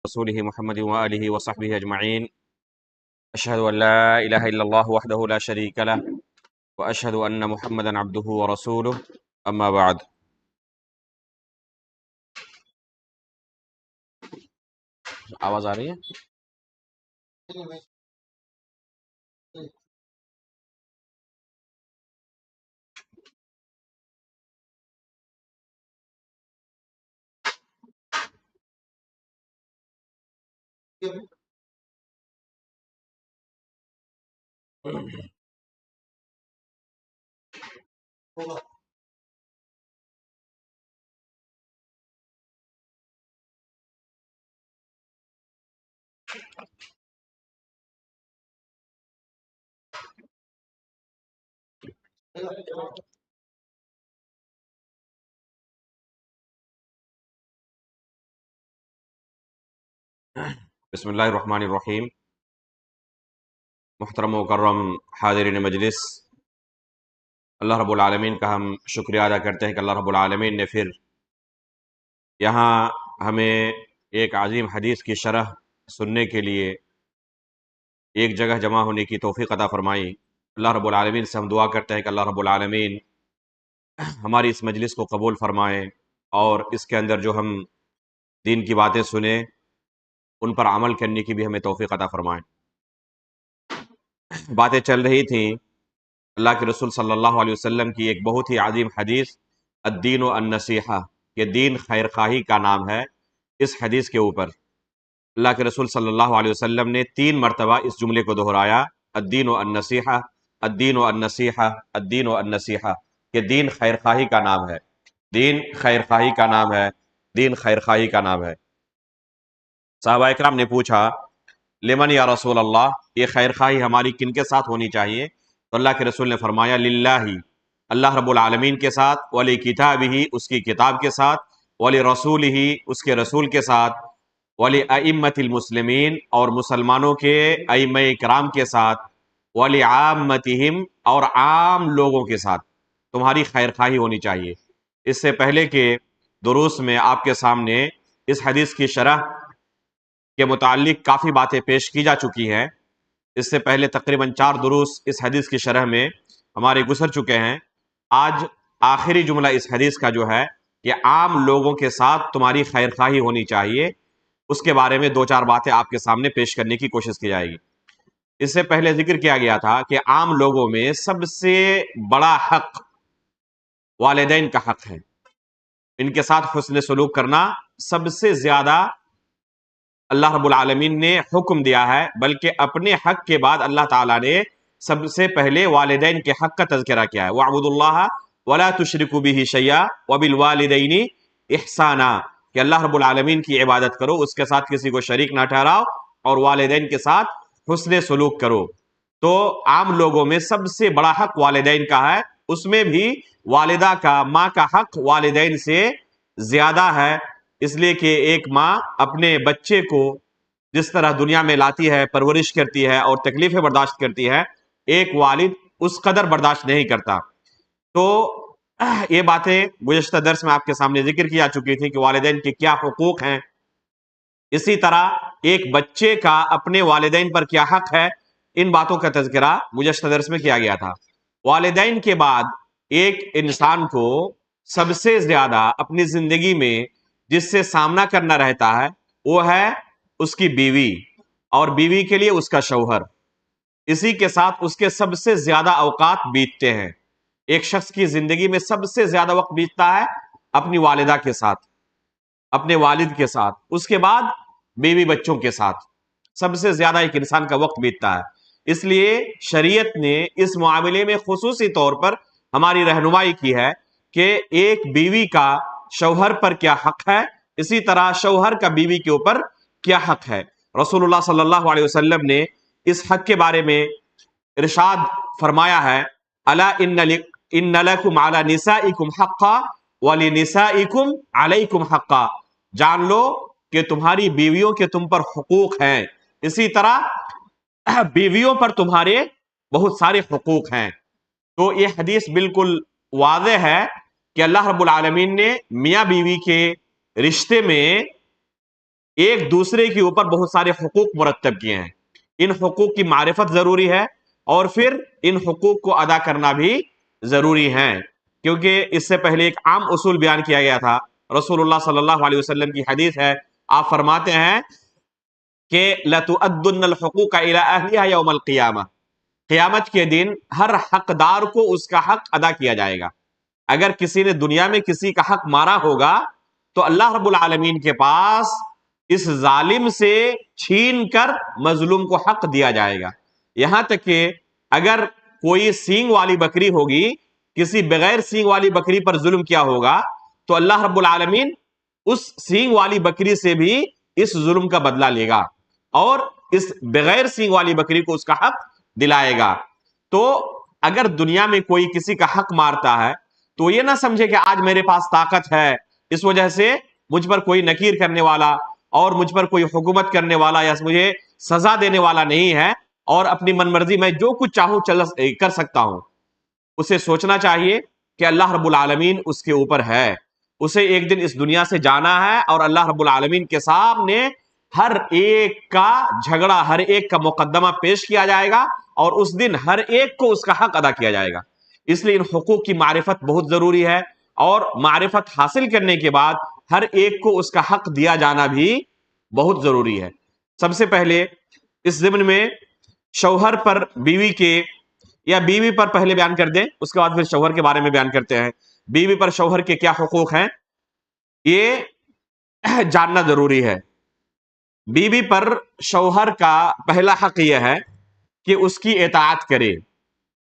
رسوله محمد وآله وصحبه أجمعين. أشهد أن لا إله إلا الله وحده لا شريك له وأشهد أن محمدا عبده ورسوله. أما بعد. آواز آ رہی ہے؟ بسم اللہ الرحمن الرحیم. محترم و مکرم حاضرین مجلس، اللہ رب العالمین کا ہم شکریہ ادا کرتے ہیں کہ اللہ رب العالمین نے پھر یہاں ہمیں ایک عظیم حدیث کی شرح سننے کے لیے ایک جگہ جمع ہونے کی توفیق عطا فرمائی. اللہ رب العالمین سے ہم دعا کرتے ہیں کہ اللہ رب العالمین ہماری اس مجلس کو قبول فرمائے اور اس کے اندر جو ہم دین کی باتیں سنیں ان پر عمل کرنے کی بھی ہمیں توفیق عطا فرمائے. باتیں چل رہی تھیں اللہ کے رسول صلی اللہ علیہ وسلم کی ایک بہت ہی عظیم حدیث الدین و النصیحہ، کہ دین خیر خواہی کا نام ہے. اس حدیث کے اوپر اللہ کے رسول صلی اللہ علیہ وسلم نے 3 مرتبہ اس جملے کو دہرایا، الدین و النصیحہ، الدین و النصیحہ، الدین و النصیحہ، کہ دین خیر خواہی کا نام ہے، دین خیر خواہی کا نام ہے، دین خیر خواہی کا نام ہے. صحابہ اکرام نے پوچھا لمن یا رسول اللہ، یہ خیر خواہی ہماری کن کے ساتھ ہونی چاہیے؟ تو اللہ کے رسول نے فرمایا للہ، اللہ رب العالمین کے ساتھ، ولی کتابہ، اس کی کتاب کے ساتھ، ولی رسولہ، اس کے رسول کے ساتھ، ولی ائمۃ المسلمین، اور مسلمانوں کے ائمہ کرام کے ساتھ، ولی عامتہم، اور عام لوگوں کے ساتھ تمہاری خیر خواہی ہونی چاہیے. اس سے پہلے کے دروس میں آپ کے سامنے اس حدیث کی شرح کے متعلق کافی باتیں پیش کی جا چکی ہیں. اس سے پہلے تقریباً 4 دروس اس حدیث کی شرح میں ہمارے گزر چکے ہیں. آج آخری جملہ اس حدیث کا جو ہے کہ عام لوگوں کے ساتھ تمہاری خیر خواہی ہونی چاہیے، اس کے بارے میں 2-4 باتیں آپ کے سامنے پیش کرنے کی کوشش کی جائے گی. اس سے پہلے ذکر کیا گیا تھا کہ عام لوگوں میں سب سے بڑا حق والدین کا حق ہے. ان کے ساتھ حسن سلوک کرنا سب سے زیادہ اللہ رب العالمین نے حکم دیا ہے، بلکہ اپنے حق کے بعد اللہ تعالیٰ نے سب سے پہلے والدین کے حق کا تذکرہ کیا ہے. وَاعْبُدُوا اللَّهَ وَلَا تُشْرِكُوا بِهِ شَيْئًا وَبِالْوَالِدَيْنِ إِحْسَانًا، کہ اللہ رب العالمین کی عبادت کرو، اس کے ساتھ کسی کو شریک نہ ٹھہراؤ، اور والدین کے ساتھ حسن سلوک کرو. تو عام لوگوں میں سب سے بڑا حق والدین کا ہے، اس میں بھی والدہ کا، ماں کا حق والدین سے زیادہ ہے، اس لیے کہ ایک ماں اپنے بچے کو جس طرح دنیا میں لاتی ہے، پرورش کرتی ہے اور تکلیفیں برداشت کرتی ہے، ایک والد اس قدر برداشت نہیں کرتا. تو یہ باتیں گزشتہ درس میں آپ کے سامنے ذکر کی جا چکی تھی کہ والدین کے کیا حقوق ہیں. اسی طرح ایک بچے کا اپنے والدین پر کیا حق ہے، ان باتوں کا تذکرہ گزشتہ درس میں کیا گیا تھا. والدین کے بعد ایک انسان کو سب سے زیادہ اپنی زندگی میں جس سے سامنا کرنا رہتا ہے وہ ہے اس کی بیوی، اور بیوی کے لیے اس کا شوہر. اسی کے ساتھ اس کے سب سے زیادہ اوقات بیتتے ہیں. ایک شخص کی زندگی میں سب سے زیادہ وقت بیتتا ہے اپنی والدہ کے ساتھ، اپنے والد کے ساتھ، اس کے بعد بیوی بچوں کے ساتھ سب سے زیادہ ایک انسان کا وقت بیتتا ہے. اس لیے شریعت نے اس معاملے میں خصوصی طور پر ہماری رہنمائی کی ہے کہ ایک بیوی کا شوہر پر کیا حق ہے، اسی طرح شوہر کا بیوی کے اوپر کیا حق ہے. رسول اللہ صلی اللہ علیہ وسلم نے اس حق کے بارے میں ارشاد فرمایا ہے، الا ان لکم علی نسائکم حقا ولنسائکم علیکم حقا، جان لو کہ تمہاری بیویوں کے تم پر حقوق ہیں، اسی طرح بیویوں پر تمہارے بہت سارے حقوق ہیں. تو یہ حدیث بالکل واضح ہے کہ اللہ رب العالمین نے میاں بیوی کے رشتے میں ایک دوسرے کے اوپر بہت سارے حقوق مرتب کیے ہیں. ان حقوق کی معرفت ضروری ہے اور پھر ان حقوق کو ادا کرنا بھی ضروری ہے، کیونکہ اس سے پہلے ایک عام اصول بیان کیا گیا تھا. رسول اللہ صلی اللہ علیہ وسلم کی حدیث ہے، آپ فرماتے ہیں کہ لَتُؤَدُّنَّ الْحُقُوقَ إِلَىٰ أَهْلِهَا يَوْمَ الْقِيَامَةِ، قیامت کے دن ہر حقدار کو اس کا حق ادا کیا جائے گا. اگر کسی نے دنیا میں کسی کا حق مارا ہوگا تو اللہ رب العالمین کے پاس اس ظالم سے چھین کر مظلوم کو حق دیا جائے گا. یہاں تک کہ اگر کوئی سینگ والی بکری ہوگی، کسی بغیر سینگ والی بکری پر ظلم کیا ہوگا تو اللہ رب العالمین اس سینگ والی بکری سے بھی اس ظلم کا بدلہ لے گا اور اس بغیر سینگ والی بکری کو اس کا حق دلائے گا. تو اگر دنیا میں کوئی کسی کا حق مارتا ہے تو یہ نہ سمجھے کہ آج میرے پاس طاقت ہے، اس وجہ سے مجھ پر کوئی نکیر کرنے والا اور مجھ پر کوئی حکومت کرنے والا یا مجھے سزا دینے والا نہیں ہے اور اپنی من مرضی میں جو کچھ چاہوں کر سکتا ہوں. اسے سوچنا چاہیے کہ اللہ رب العالمین اس کے اوپر ہے. اسے ایک دن اس دنیا سے جانا ہے اور اللہ رب العالمین کے سامنے ہر ایک کا جھگڑا، ہر ایک کا مقدمہ پیش کیا جائے گا اور اس دن ہر ایک کو اس کا حق ادا کیا جائے گا. اس لیے ان حقوق کی معرفت بہت ضروری ہے اور معرفت حاصل کرنے کے بعد ہر ایک کو اس کا حق دیا جانا بھی بہت ضروری ہے. سب سے پہلے اس ضمن میں شوہر پر بیوی کے، یا بیوی پر پہلے بیان کر دیں اس کے بعد پھر شوہر کے بارے میں بیان کرتے ہیں. بیوی پر شوہر کے کیا حقوق ہیں یہ جاننا ضروری ہے. بیوی پر شوہر کا پہلا حق یہ ہے کہ اس کی اطاعت کرے.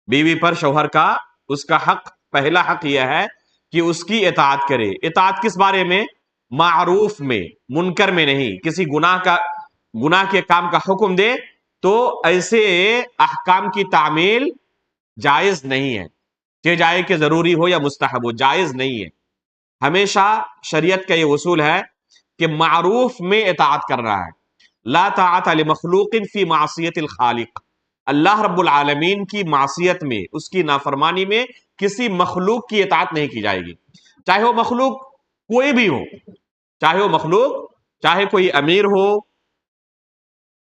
بیوی پر شوہر کا اس کا حق، پہلا حق یہ ہے کہ اس کی اطاعت کرے. اطاعت کس بارے میں؟ معروف میں، منکر میں نہیں. کسی گناہ کے کام کا حکم دے تو ایسے احکام کی تعمیل جائز نہیں ہے، کہ جائے کہ ضروری ہو یا مستحب ہو، جائز نہیں ہے. ہمیشہ شریعت کا یہ اصول ہے کہ معروف میں اطاعت کرنا ہے. لا طاعت لمخلوق فی معصیت الخالق. اللہ رب العالمین کی معصیت میں، اس کی نافرمانی میں کسی مخلوق کی اطاعت نہیں کی جائے گی، چاہے وہ مخلوق کوئی بھی ہو. چاہے وہ مخلوق، چاہے کوئی امیر ہو،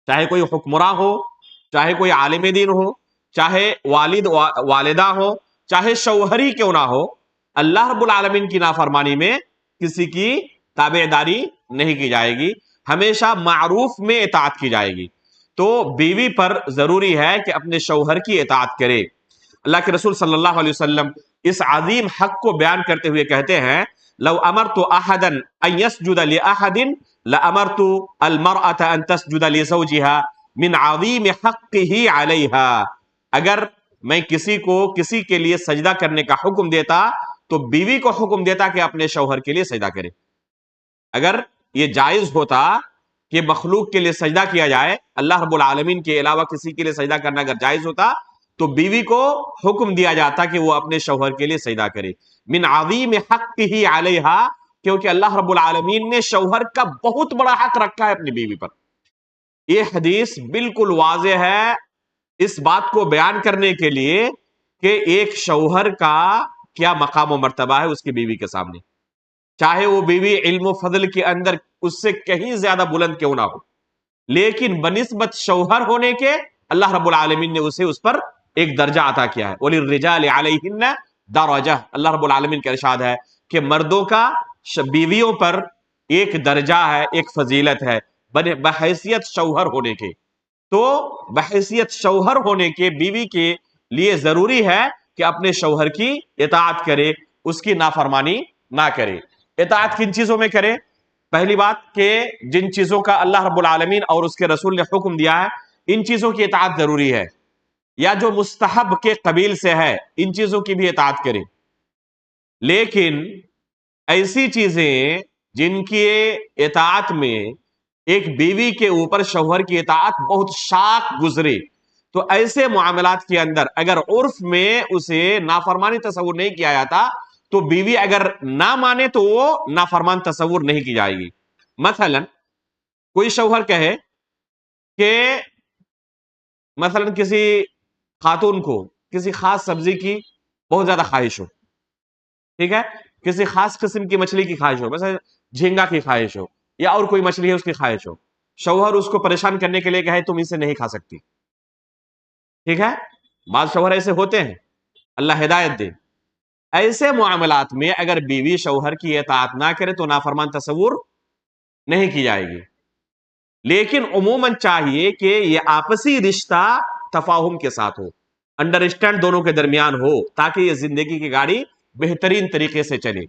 چاہے کوئی حکمراں ہو، چاہے کوئی عالم دین ہو، چاہے والد والدہ ہو، چاہے شوہری کیوں نہ ہو، اللہ رب العالمین کی نافرمانی میں کسی کی تابعداری نہیں کی جائے گی. ہمیشہ معروف میں اطاعت کی جائے گی. تو بیوی پر ضروری ہے کہ اپنے شوہر کی اطاعت کرے. اللہ کے رسول صلی اللہ علیہ وسلم اس عظیم حق کو بیان کرتے ہوئے کہتے ہیں لو امرت احدا ان يسجد لاحد لامرت المرأة ان تسجد لزوجها من عظیم حقه عليها. اگر میں کسی کو کسی کے لیے سجدہ کرنے کا حکم دیتا تو بیوی کو حکم دیتا کہ اپنے شوہر کے لیے سجدہ کرے. اگر یہ جائز ہوتا کہ مخلوق کے لیے سجدہ کیا جائے، اللہ رب العالمین کے علاوہ کسی کے لیے سجدہ کرنا اگر جائز ہوتا تو بیوی کو حکم دیا جاتا کہ وہ اپنے شوہر کے لیے سجدہ کرے. من عظیم حقہ علیہا، کیونکہ اللہ رب العالمین نے شوہر کا بہت بڑا حق رکھا ہے اپنی بیوی پر. یہ حدیث بالکل واضح ہے اس بات کو بیان کرنے کے لیے کہ ایک شوہر کا کیا مقام و مرتبہ ہے اس کی بیوی کے سامنے، چاہے وہ بیوی علم و فضل کے اندر اس سے کہیں زیادہ بلند کیوں نہ ہو، لیکن بنسبت شوہر ہونے کے اللہ رب العالمین نے اسے اس پر ایک درجہ عطا کیا ہے. وَلِلرِّجَالِ عَلَيْهِنَّ دَرَجَةٌ. اللہ رب العالمین کا ارشاد ہے کہ مردوں کا بیویوں پر ایک درجہ ہے، ایک فضیلت ہے بحیثیت شوہر ہونے کے. تو بحیثیت شوہر ہونے کے بیوی کے لیے ضروری ہے کہ اپنے شوہر کی اطاعت کرے، اس کی نافرمانی نہ کرے. اطاعت کن چیزوں میں کرے؟ پہلی بات کہ جن چیزوں کا اللہ رب العالمین اور اس کے رسول نے حکم دیا ہے ان چیزوں کی اطاعت ضروری ہے، یا جو مستحب کے قبیل سے ہے ان چیزوں کی بھی اطاعت کرے. لیکن ایسی چیزیں جن کی اطاعت میں ایک بیوی کے اوپر شوہر کی اطاعت بہت شاق گزرے، تو ایسے معاملات کے اندر اگر عرف میں اسے نافرمانی تصور نہیں کیا جاتا تو بیوی اگر نہ مانے تو وہ نافرمان تصور نہیں کی جائے گی. مثلا کوئی شوہر کہے کہ مثلا کسی خاتون کو کسی خاص سبزی کی بہت زیادہ خواہش ہو، ٹھیک ہے، کسی خاص قسم کی مچھلی کی خواہش ہو، مثلا جھینگا کی خواہش ہو یا اور کوئی مچھلی ہے اس کی خواہش ہو، شوہر اس کو پریشان کرنے کے لیے کہے تم اسے نہیں کھا سکتی، ٹھیک ہے، بعض شوہر ایسے ہوتے ہیں، اللہ ہدایت دے۔ ایسے معاملات میں اگر بیوی شوہر کی اطاعت نہ کرے تو نافرمان تصور نہیں کی جائے گی، لیکن عموماً چاہیے کہ یہ آپسی رشتہ تفاہم کے ساتھ ہو، انڈرسٹینڈ دونوں کے درمیان ہو، تاکہ یہ زندگی کی گاڑی بہترین طریقے سے چلے۔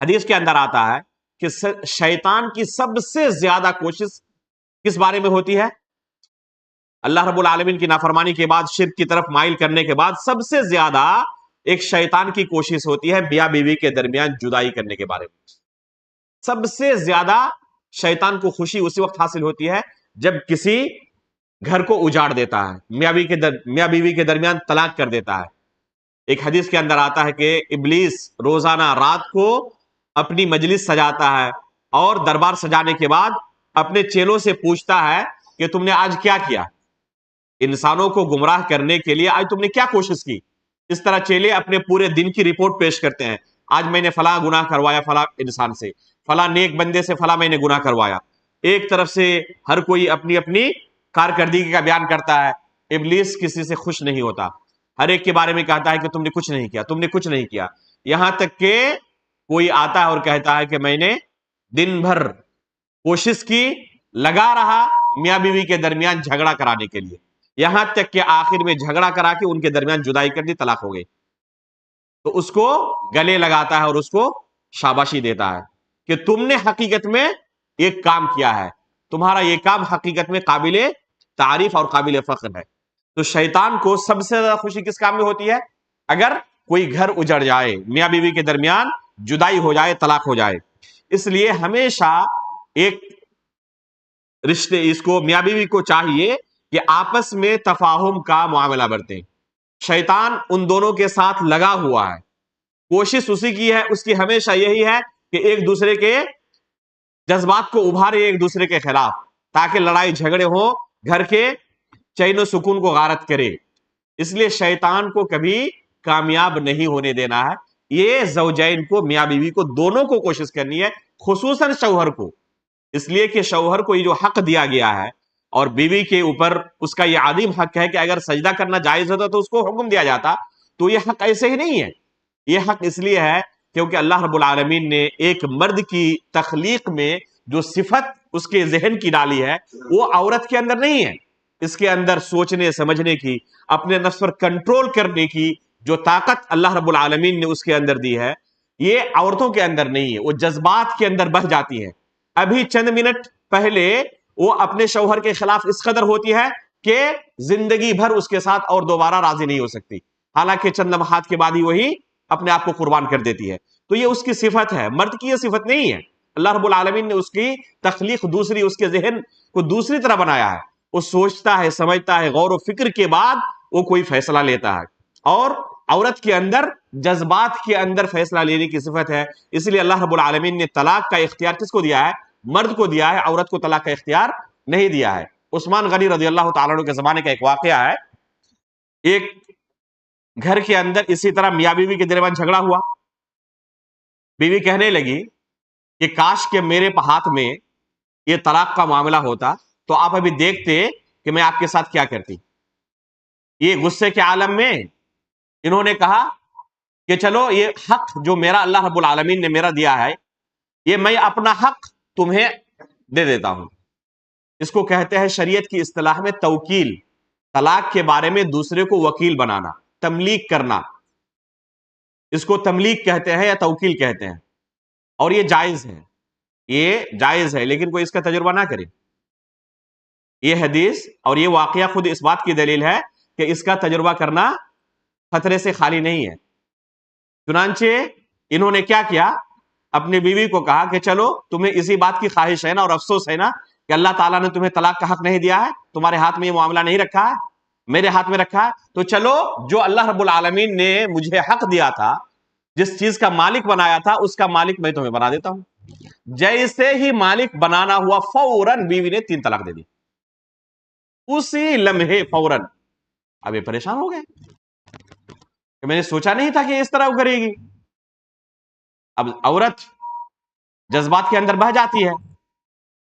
حدیث کے اندر آتا ہے کہ شیطان کی سب سے زیادہ کوشش کس بارے میں ہوتی ہے؟ اللہ رب العالمین کی نافرمانی کے بعد، شرک کی طرف مائل کرنے کے بعد، سب سے زیادہ ایک شیطان کی کوشش ہوتی ہے میاں بیوی کے درمیان جدائی کرنے کے بارے میں۔ سب سے زیادہ شیطان کو خوشی اسی وقت حاصل ہوتی ہے جب کسی گھر کو اجاڑ دیتا ہے، میاں بیوی کے درمیان طلاق کر دیتا ہے۔ ایک حدیث کے اندر آتا ہے کہ ابلیس روزانہ رات کو اپنی مجلس سجاتا ہے اور دربار سجانے کے بعد اپنے چیلوں سے پوچھتا ہے کہ تم نے آج کیا کیا، انسانوں کو گمراہ کرنے کے لیے آج تم نے کیا کوشش کی۔ اس طرح چیلے اپنے پورے دن کی رپورٹ پیش کرتے ہیں، آج میں نے فلاں گناہ کروایا فلاں انسان سے، فلاں نیک بندے سے فلاں میں نے گناہ کروایا۔ ایک طرف سے ہر کوئی اپنی اپنی کارکردگی کا بیان کرتا ہے، ابلیس کسی سے خوش نہیں ہوتا، ہر ایک کے بارے میں کہتا ہے کہ تم نے کچھ نہیں کیا، تم نے کچھ نہیں کیا، یہاں تک کہ کوئی آتا ہے اور کہتا ہے کہ میں نے دن بھر کوشش کی، لگا رہا میاں بیوی کے درمیان جھگڑا کرانے کے لیے، یہاں تک کہ آخر میں جھگڑا کرا کے ان کے درمیان جدائی کر دی، طلاق ہو گئی، تو اس کو گلے لگاتا ہے اور اس کو شاباشی دیتا ہے کہ تم نے حقیقت میں ایک کام کیا ہے، تمہارا یہ کام حقیقت میں قابل تعریف اور قابل فخر ہے۔ تو شیطان کو سب سے زیادہ خوشی کس کام میں ہوتی ہے؟ اگر کوئی گھر اجڑ جائے، میاں بیوی کے درمیان جدائی ہو جائے، طلاق ہو جائے۔ اس لیے ہمیشہ ایک رشتے، اس کو میاں بیوی کو چاہیے کہ آپس میں تفاہم کا معاملہ برتیں۔ شیطان ان دونوں کے ساتھ لگا ہوا ہے، کوشش اسی کی ہے، اس کی ہمیشہ یہی ہے کہ ایک دوسرے کے جذبات کو ابھارے ایک دوسرے کے خلاف، تاکہ لڑائی جھگڑے ہوں، گھر کے چین و سکون کو غارت کرے۔ اس لیے شیطان کو کبھی کامیاب نہیں ہونے دینا ہے، یہ زوجین کو، میاں بیوی کو، دونوں کو کوشش کرنی ہے، خصوصاً شوہر کو، اس لیے کہ شوہر کو یہ جو حق دیا گیا ہے اور بیوی کے اوپر اس کا یہ عظیم حق ہے کہ اگر سجدہ کرنا جائز ہوتا تو اس کو حکم دیا جاتا، تو یہ حق ایسے ہی نہیں ہے، یہ حق اس لیے ہے کیونکہ اللہ رب العالمین نے ایک مرد کی تخلیق میں جو صفت اس کے ذہن کی ڈالی ہے وہ عورت کے اندر نہیں ہے، اس کے اندر سوچنے سمجھنے کی، اپنے نفس پر کنٹرول کرنے کی جو طاقت اللہ رب العالمین نے اس کے اندر دی ہے، یہ عورتوں کے اندر نہیں ہے، وہ جذبات کے اندر بہہ جاتی ہیں۔ ابھی چند منٹ پہلے وہ اپنے شوہر کے خلاف اس قدر ہوتی ہے کہ زندگی بھر اس کے ساتھ اور دوبارہ راضی نہیں ہو سکتی، حالانکہ چند لمحات کے بعد ہی وہی اپنے آپ کو قربان کر دیتی ہے۔ تو یہ اس کی صفت ہے، مرد کی یہ صفت نہیں ہے، اللہ رب العالمین نے اس کی تخلیق دوسری، اس کے ذہن کو دوسری طرح بنایا ہے، وہ سوچتا ہے، سمجھتا ہے، غور و فکر کے بعد وہ کوئی فیصلہ لیتا ہے، اور عورت کے اندر جذبات کے اندر فیصلہ لینے کی صفت ہے۔ اس لیے اللہ رب العالمین نے طلاق کا اختیار کس کو دیا ہے؟ مرد کو دیا ہے، عورت کو طلاق کا اختیار نہیں دیا ہے۔ عثمان غنی رضی اللہ تعالیٰ عنہ کے زمانے کا ایک واقعہ ہے، ایک گھر کے اندر اسی طرح میاں بیوی کے درمیان جھگڑا ہوا، بیوی کہنے لگی کہ کاش کہ میرے ہاتھ میں یہ طلاق کا معاملہ ہوتا تو آپ ابھی دیکھتے کہ میں آپ کے ساتھ کیا کرتی۔ یہ غصے کے عالم میں انہوں نے کہا کہ چلو یہ حق جو میرا اللہ رب العالمین نے میرا دیا ہے، یہ میں اپنا حق تمہیں دے دیتا ہوں۔ اس کو کہتے ہیں شریعت کی اصطلاح میں توکیل، طلاق کے بارے میں دوسرے کو وکیل بنانا، تملیک کرنا، اس کو تملیک کہتے ہیں یا توکیل کہتے ہیں، اور یہ جائز ہے، یہ جائز ہے، لیکن کوئی اس کا تجربہ نہ کرے۔ یہ حدیث اور یہ واقعہ خود اس بات کی دلیل ہے کہ اس کا تجربہ کرنا خطرے سے خالی نہیں ہے۔ چنانچہ انہوں نے کیا کیا، اپنی بیوی کو کہا کہ چلو تمہیں اسی بات کی خواہش ہے نا اور افسوس ہے نا کہ اللہ تعالیٰ نے تمہیں طلاق کا حق نہیں دیا ہے، تمہارے ہاتھ میں یہ معاملہ نہیں رکھا ہے، میرے ہاتھ میں رکھا ہے، تو چلو جو اللہ رب العالمین نے مجھے حق دیا تھا، جس چیز کا مالک بنایا تھا، اس کا مالک میں تمہیں بنا دیتا ہوں۔ جیسے ہی مالک بنانا ہوا فوراً بیوی نے 3 طلاق دے دی، اسی لمحے فوراً۔ اب یہ پریشان ہو گئے کہ میں نے سوچا نہیں تھا کہ اس طرح وہ کرے گی۔ اب عورت جذبات کے اندر بہہ جاتی ہے،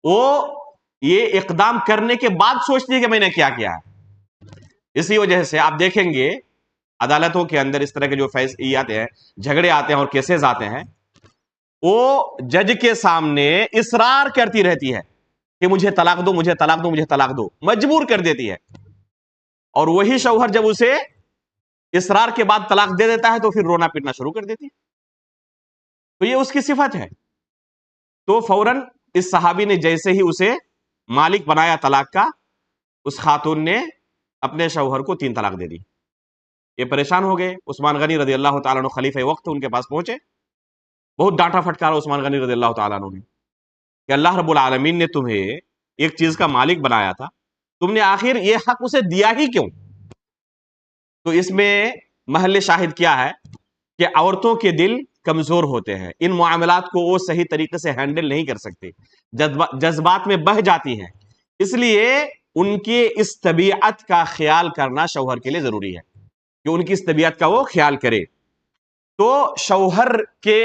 وہ یہ اقدام کرنے کے بعد سوچتی ہے کہ میں نے کیا کیا ہے۔ اسی وجہ سے آپ دیکھیں گے عدالتوں کے اندر اس طرح کے جو فیصلے آتے ہیں، جھگڑے آتے ہیں اور کیسز آتے ہیں، وہ جج کے سامنے اصرار کرتی رہتی ہے کہ مجھے طلاق دو، مجھے طلاق دو، مجھے طلاق دو، مجبور کر دیتی ہے، اور وہی شوہر جب اسے اصرار کے بعد طلاق دے دیتا ہے تو پھر رونا پیٹنا شروع کر دیتی ہے۔ تو یہ اس کی صفت ہے۔ تو فوراً اس صحابی نے جیسے ہی اسے مالک بنایا طلاق کا، اس خاتون نے اپنے شوہر کو 3 طلاق دے دی۔ یہ پریشان ہو گئے۔ عثمان غنی رضی اللہ تعالیٰ عنہ خلیفہ وقت ان کے پاس پہنچے، بہت ڈانٹا پھٹکارا عثمان غنی رضی اللہ تعالیٰ عنہ نے کہ اللہ رب العالمین نے تمہیں ایک چیز کا مالک بنایا تھا، تم نے آخر یہ حق اسے دیا ہی کیوں؟ تو اس میں محل شاہد کیا ہے کہ عورتوں کے دل کمزور ہوتے ہیں، ان معاملات کو وہ صحیح طریقے سے ہینڈل نہیں کر سکتے، جذبات میں بہہ جاتی ہیں، اس لیے ان کی اس طبیعت کا خیال کرنا شوہر کے لیے ضروری ہے کہ ان کی اس طبیعت کا وہ خیال کرے۔ تو شوہر کے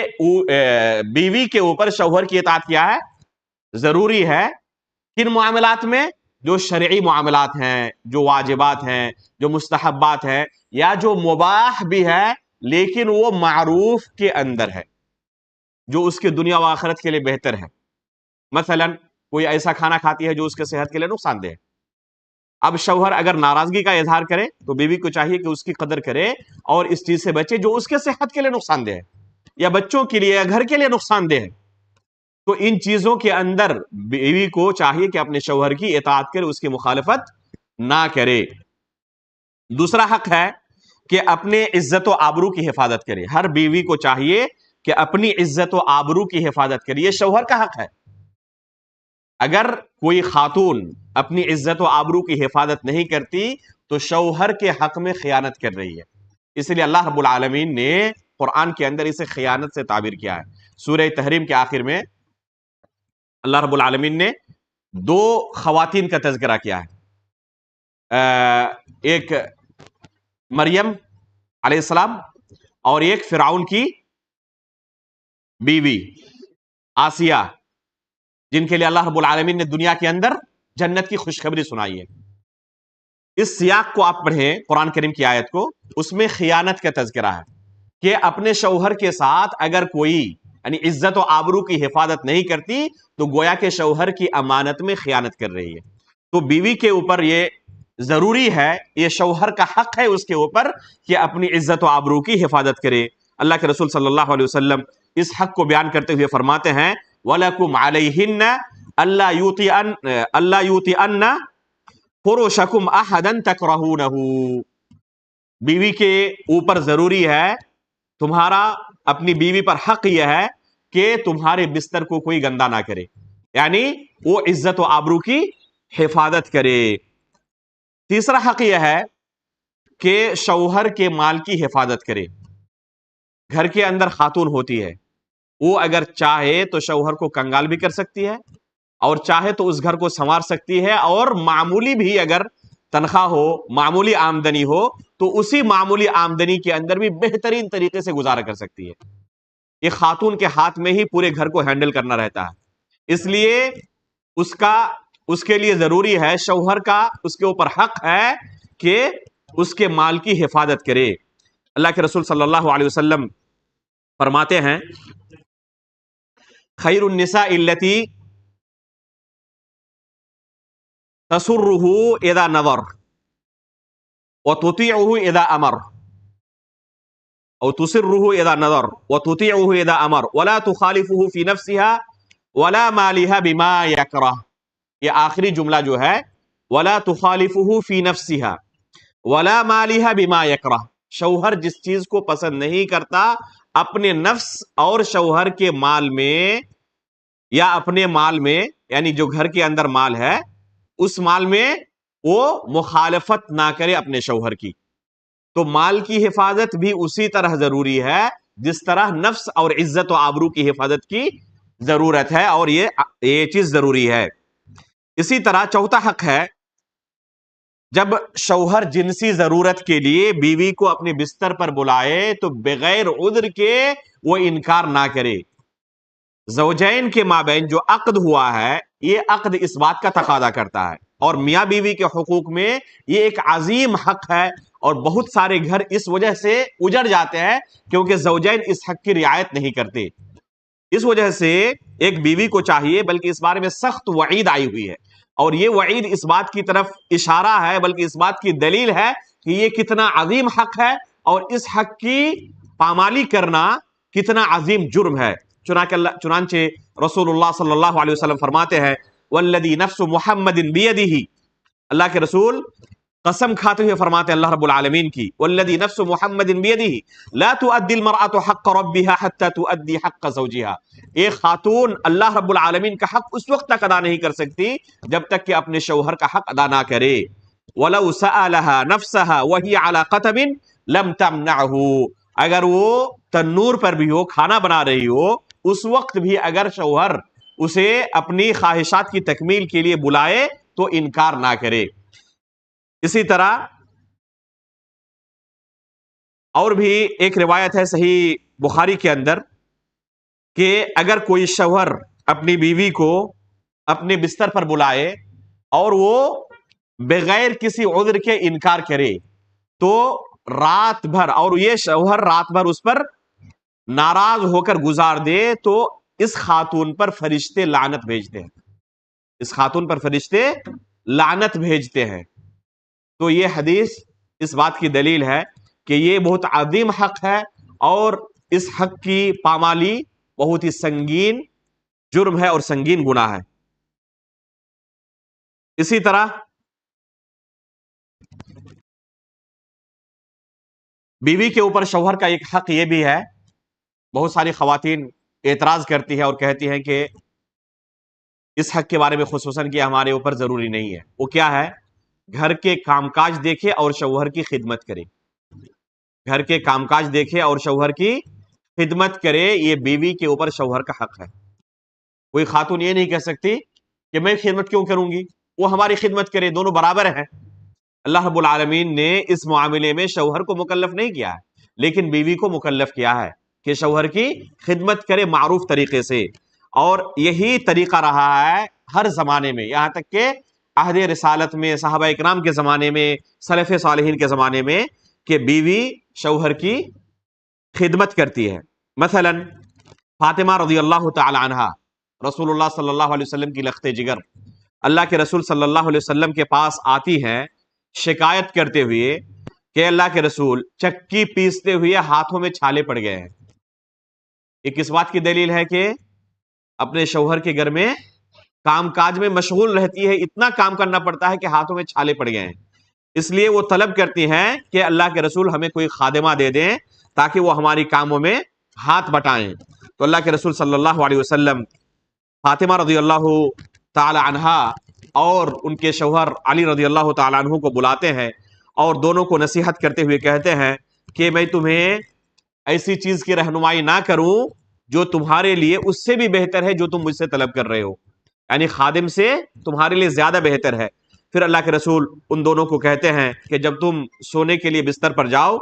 بیوی کے اوپر شوہر کی اطاعت کیا ہے؟ ضروری ہے۔ کن معاملات میں؟ جو شرعی معاملات ہیں، جو واجبات ہیں، جو مستحبات ہیں، یا جو مباح بھی ہے لیکن وہ معروف کے اندر ہے، جو اس کے دنیا و آخرت کے لیے بہتر ہے۔ مثلا کوئی ایسا کھانا کھاتی ہے جو اس کے صحت کے لیے نقصان دہ ہے، اب شوہر اگر ناراضگی کا اظہار کرے تو بیوی کو چاہیے کہ اس کی قدر کرے اور اس چیز سے بچے جو اس کے صحت کے لیے نقصان دہ ہے، یا بچوں کے لیے یا گھر کے لیے نقصان دہ ہے۔ تو ان چیزوں کے اندر بیوی کو چاہیے کہ اپنے شوہر کی اطاعت کرے، اس کی مخالفت نہ کرے۔ دوسرا حق ہے کہ اپنے عزت و آبرو کی حفاظت کرے۔ ہر بیوی کو چاہیے کہ اپنی عزت و آبرو کی حفاظت کرے، یہ شوہر کا حق ہے۔ اگر کوئی خاتون اپنی عزت و آبرو کی حفاظت نہیں کرتی تو شوہر کے حق میں خیانت کر رہی ہے۔ اس لیے اللہ رب العالمین نے قرآن کے اندر اسے خیانت سے تعبیر کیا ہے۔ سورہ تحریم کے آخر میں اللہ رب العالمین نے 2 خواتین کا تذکرہ کیا ہے، ایک مریم علیہ السلام اور ایک فرعون کی بیوی آسیہ، جن کے لیے اللہ رب العالمین نے دنیا کے اندر جنت کی خوشخبری سنائی ہے۔ اس سیاق کو آپ پڑھیں قرآن کریم کی آیت کو، اس میں خیانت کا تذکرہ ہے کہ اپنے شوہر کے ساتھ اگر کوئی یعنی عزت و آبرو کی حفاظت نہیں کرتی تو گویا کہ شوہر کی امانت میں خیانت کر رہی ہے۔ تو بیوی کے اوپر یہ ضروری ہے، یہ شوہر کا حق ہے اس کے اوپر کہ اپنی عزت و آبرو کی حفاظت کرے۔ اللہ کے رسول صلی اللہ علیہ وسلم اس حق کو بیان کرتے ہوئے فرماتے ہیں وَلَكُمْ عَلَيْهِنَّ أَلَّا يُوطِئَنَّ فُرُوشَكُمْ أَحَدًا تَكْرَهُونَهُ، بیوی کے اوپر ضروری ہے، تمہارا اپنی بیوی پر حق یہ ہے کہ تمہارے بستر کو کوئی گندا نہ کرے، یعنی وہ عزت و آبرو کی حفاظت کرے۔ تیسرا حق یہ ہے کہ شوہر کے مال کی حفاظت کرے۔ گھر کے اندر خاتون ہوتی ہے، وہ اگر چاہے تو شوہر کو کنگال بھی کر سکتی ہے اور چاہے تو اس گھر کو سنوار سکتی ہے، اور معمولی بھی اگر تنخواہ ہو، معمولی آمدنی ہو تو اسی معمولی آمدنی کے اندر بھی بہترین طریقے سے گزارا کر سکتی ہے۔ یہ خاتون کے ہاتھ میں ہی پورے گھر کو ہینڈل کرنا رہتا ہے، اس لیے اس کے لیے ضروری ہے، شوہر کا اس کے اوپر حق ہے کہ اس کے مال کی حفاظت کرے۔ اللہ کے رسول صلی اللہ علیہ وسلم فرماتے ہیں خیر النساء التی تسرہ اذا نظر وتطیعہ اذا امر او تسرہ اذا نظر وتطیعہ اذا امر ولا تخالفہ فی نفسها ولا مالها بما یکرہ۔ یہ آخری جملہ جو ہے ولا تخالفہ فی نفسها ولا مالها بما یکرہ، شوہر جس چیز کو پسند نہیں کرتا اپنے نفس اور شوہر کے مال میں یا اپنے مال میں، یعنی جو گھر کے اندر مال ہے اس مال میں وہ مخالفت نہ کرے اپنے شوہر کی۔ تو مال کی حفاظت بھی اسی طرح ضروری ہے جس طرح نفس اور عزت و آبرو کی حفاظت کی ضرورت ہے، اور یہ چیز ضروری ہے۔ اسی طرح چوتھا حق ہے جب شوہر جنسی ضرورت کے لیے بیوی کو اپنے بستر پر بلائے تو بغیر عذر کے وہ انکار نہ کرے۔ زوجین کے مابین جو عقد ہوا ہے یہ عقد اس بات کا تقاضا کرتا ہے، اور میاں بیوی کے حقوق میں یہ ایک عظیم حق ہے، اور بہت سارے گھر اس وجہ سے اجڑ جاتے ہیں کیونکہ زوجین اس حق کی رعایت نہیں کرتے۔ اس وجہ سے ایک بیوی کو چاہیے، بلکہ اس بارے میں سخت وعید آئی ہوئی ہے، اور یہ وعید اس بات کی طرف اشارہ ہے، بلکہ اس بات کی دلیل ہے کہ یہ کتنا عظیم حق ہے، اور اس حق کی پامالی کرنا کتنا عظیم جرم ہے۔ چنانچہ رسول اللہ صلی اللہ علیہ وسلم فرماتے ہیں والذی نفس محمد بیدہ، اللہ کے رسول قسم کھاتے ہوئے فرماتے ہیں اللہ رب العالمین کی، والذی نفس محمد بیدہ لا تؤدی المرأة حق ربها حتى تؤدی حق زوجها، ایک خاتون اللہ رب العالمین کا حق اس وقت تک ادا نہیں کر سکتی جب تک کہ اپنے شوہر کا حق ادا نہ کرے۔ وَلَوْ سَأَلَهَا نَفْسَهَا وَهِيَ عَلَى قَتَبٍ لَمْ تَمْنَعْهُ، اگر وہ تنور پر بھی ہو، کھانا بنا رہی ہو، اس وقت بھی اگر شوہر اسے اپنی خواہشات کی تکمیل کے لیے بلائے تو انکار نہ کرے۔ اسی طرح اور بھی ایک روایت ہے صحیح بخاری کے اندر کہ اگر کوئی شوہر اپنی بیوی کو اپنے بستر پر بلائے اور وہ بغیر کسی عذر کے انکار کرے تو رات بھر، اور یہ شوہر رات بھر اس پر ناراض ہو کر گزار دے، تو اس خاتون پر فرشتے لعنت بھیجتے ہیں، اس خاتون پر فرشتے لعنت بھیجتے ہیں۔ تو یہ حدیث اس بات کی دلیل ہے کہ یہ بہت عظیم حق ہے، اور اس حق کی پامالی بہت ہی سنگین جرم ہے اور سنگین گناہ ہے۔ اسی طرح بیوی کے اوپر شوہر کا ایک حق یہ بھی ہے، بہت ساری خواتین اعتراض کرتی ہے اور کہتی ہیں کہ اس حق کے بارے میں خصوصاً کہ ہمارے اوپر ضروری نہیں ہے۔ وہ کیا ہے؟ گھر کے کام کاج دیکھے اور شوہر کی خدمت کرے، گھر کے کام کاج دیکھے اور شوہر کی خدمت کرے، یہ بیوی کے اوپر شوہر کا حق ہے۔ کوئی خاتون یہ نہیں کہہ سکتی کہ میں خدمت کیوں کروں گی، وہ ہماری خدمت کرے، دونوں برابر ہیں۔ اللہ رب العالمین نے اس معاملے میں شوہر کو مکلف نہیں کیا ہے، لیکن بیوی کو مکلف کیا ہے کہ شوہر کی خدمت کرے معروف طریقے سے، اور یہی طریقہ رہا ہے ہر زمانے میں، یہاں تک کہ عہد رسالت میں، صحابہ اکرام کے زمانے میں، سلف صالحین کے زمانے میں، کہ بیوی شوہر کی خدمت کرتی ہے۔ مثلا فاطمہ رضی اللہ تعالی عنہ رسول اللہ صلی اللہ علیہ وسلم کی لخت جگر، اللہ کے رسول صلی اللہ علیہ وسلم کے پاس آتی ہیں شکایت کرتے ہوئے کہ اللہ کے رسول چکی پیستے ہوئے ہاتھوں میں چھالے پڑ گئے ہیں۔ یہ کس بات کی دلیل ہے کہ اپنے شوہر کے گھر میں کام کاج میں مشغول رہتی ہے، اتنا کام کرنا پڑتا ہے کہ ہاتھوں میں چھالے پڑ گئے ہیں، اس لیے وہ طلب کرتی ہیں کہ اللہ کے رسول ہمیں کوئی خادمہ دے دیں تاکہ وہ ہماری کاموں میں ہاتھ بٹائیں۔ تو اللہ کے رسول صلی اللہ علیہ وسلم فاطمہ رضی اللہ تعالی عنہا اور ان کے شوہر علی رضی اللہ تعالی عنہ کو بلاتے ہیں اور دونوں کو نصیحت کرتے ہوئے کہتے ہیں کہ میں تمہیں ایسی چیز کی رہنمائی نہ کروں جو تمہارے لیے اس سے بھی بہتر ہے جو تم مجھ سے طلب کر رہے ہو، یعنی خادم سے تمہارے لیے زیادہ بہتر ہے۔ پھر اللہ کے رسول ان دونوں کو کہتے ہیں کہ جب تم سونے کے لیے بستر پر جاؤ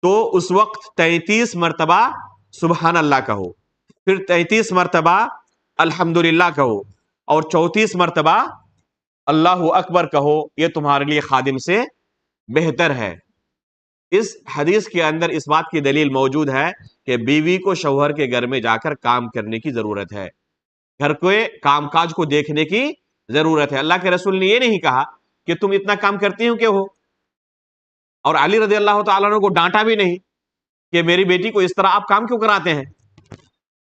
تو اس وقت 33 مرتبہ سبحان اللہ کہو، پھر 33 مرتبہ الحمدللہ کہو، اور 34 مرتبہ اللہ اکبر کہو، یہ تمہارے لیے خادم سے بہتر ہے۔ اس حدیث کے اندر اس بات کی دلیل موجود ہے کہ بیوی کو شوہر کے گھر میں جا کر کام کرنے کی ضرورت ہے، گھر کے کام کاج کو دیکھنے کی ضرورت ہے۔ اللہ کے رسول نے یہ نہیں کہا کہ تم اتنا کام کرتی ہو کیوں ہو، اور علی رضی اللہ تعالیٰ عنہ کو ڈانٹا بھی نہیں کہ میری بیٹی کو اس طرح آپ کام کیوں کراتے ہیں،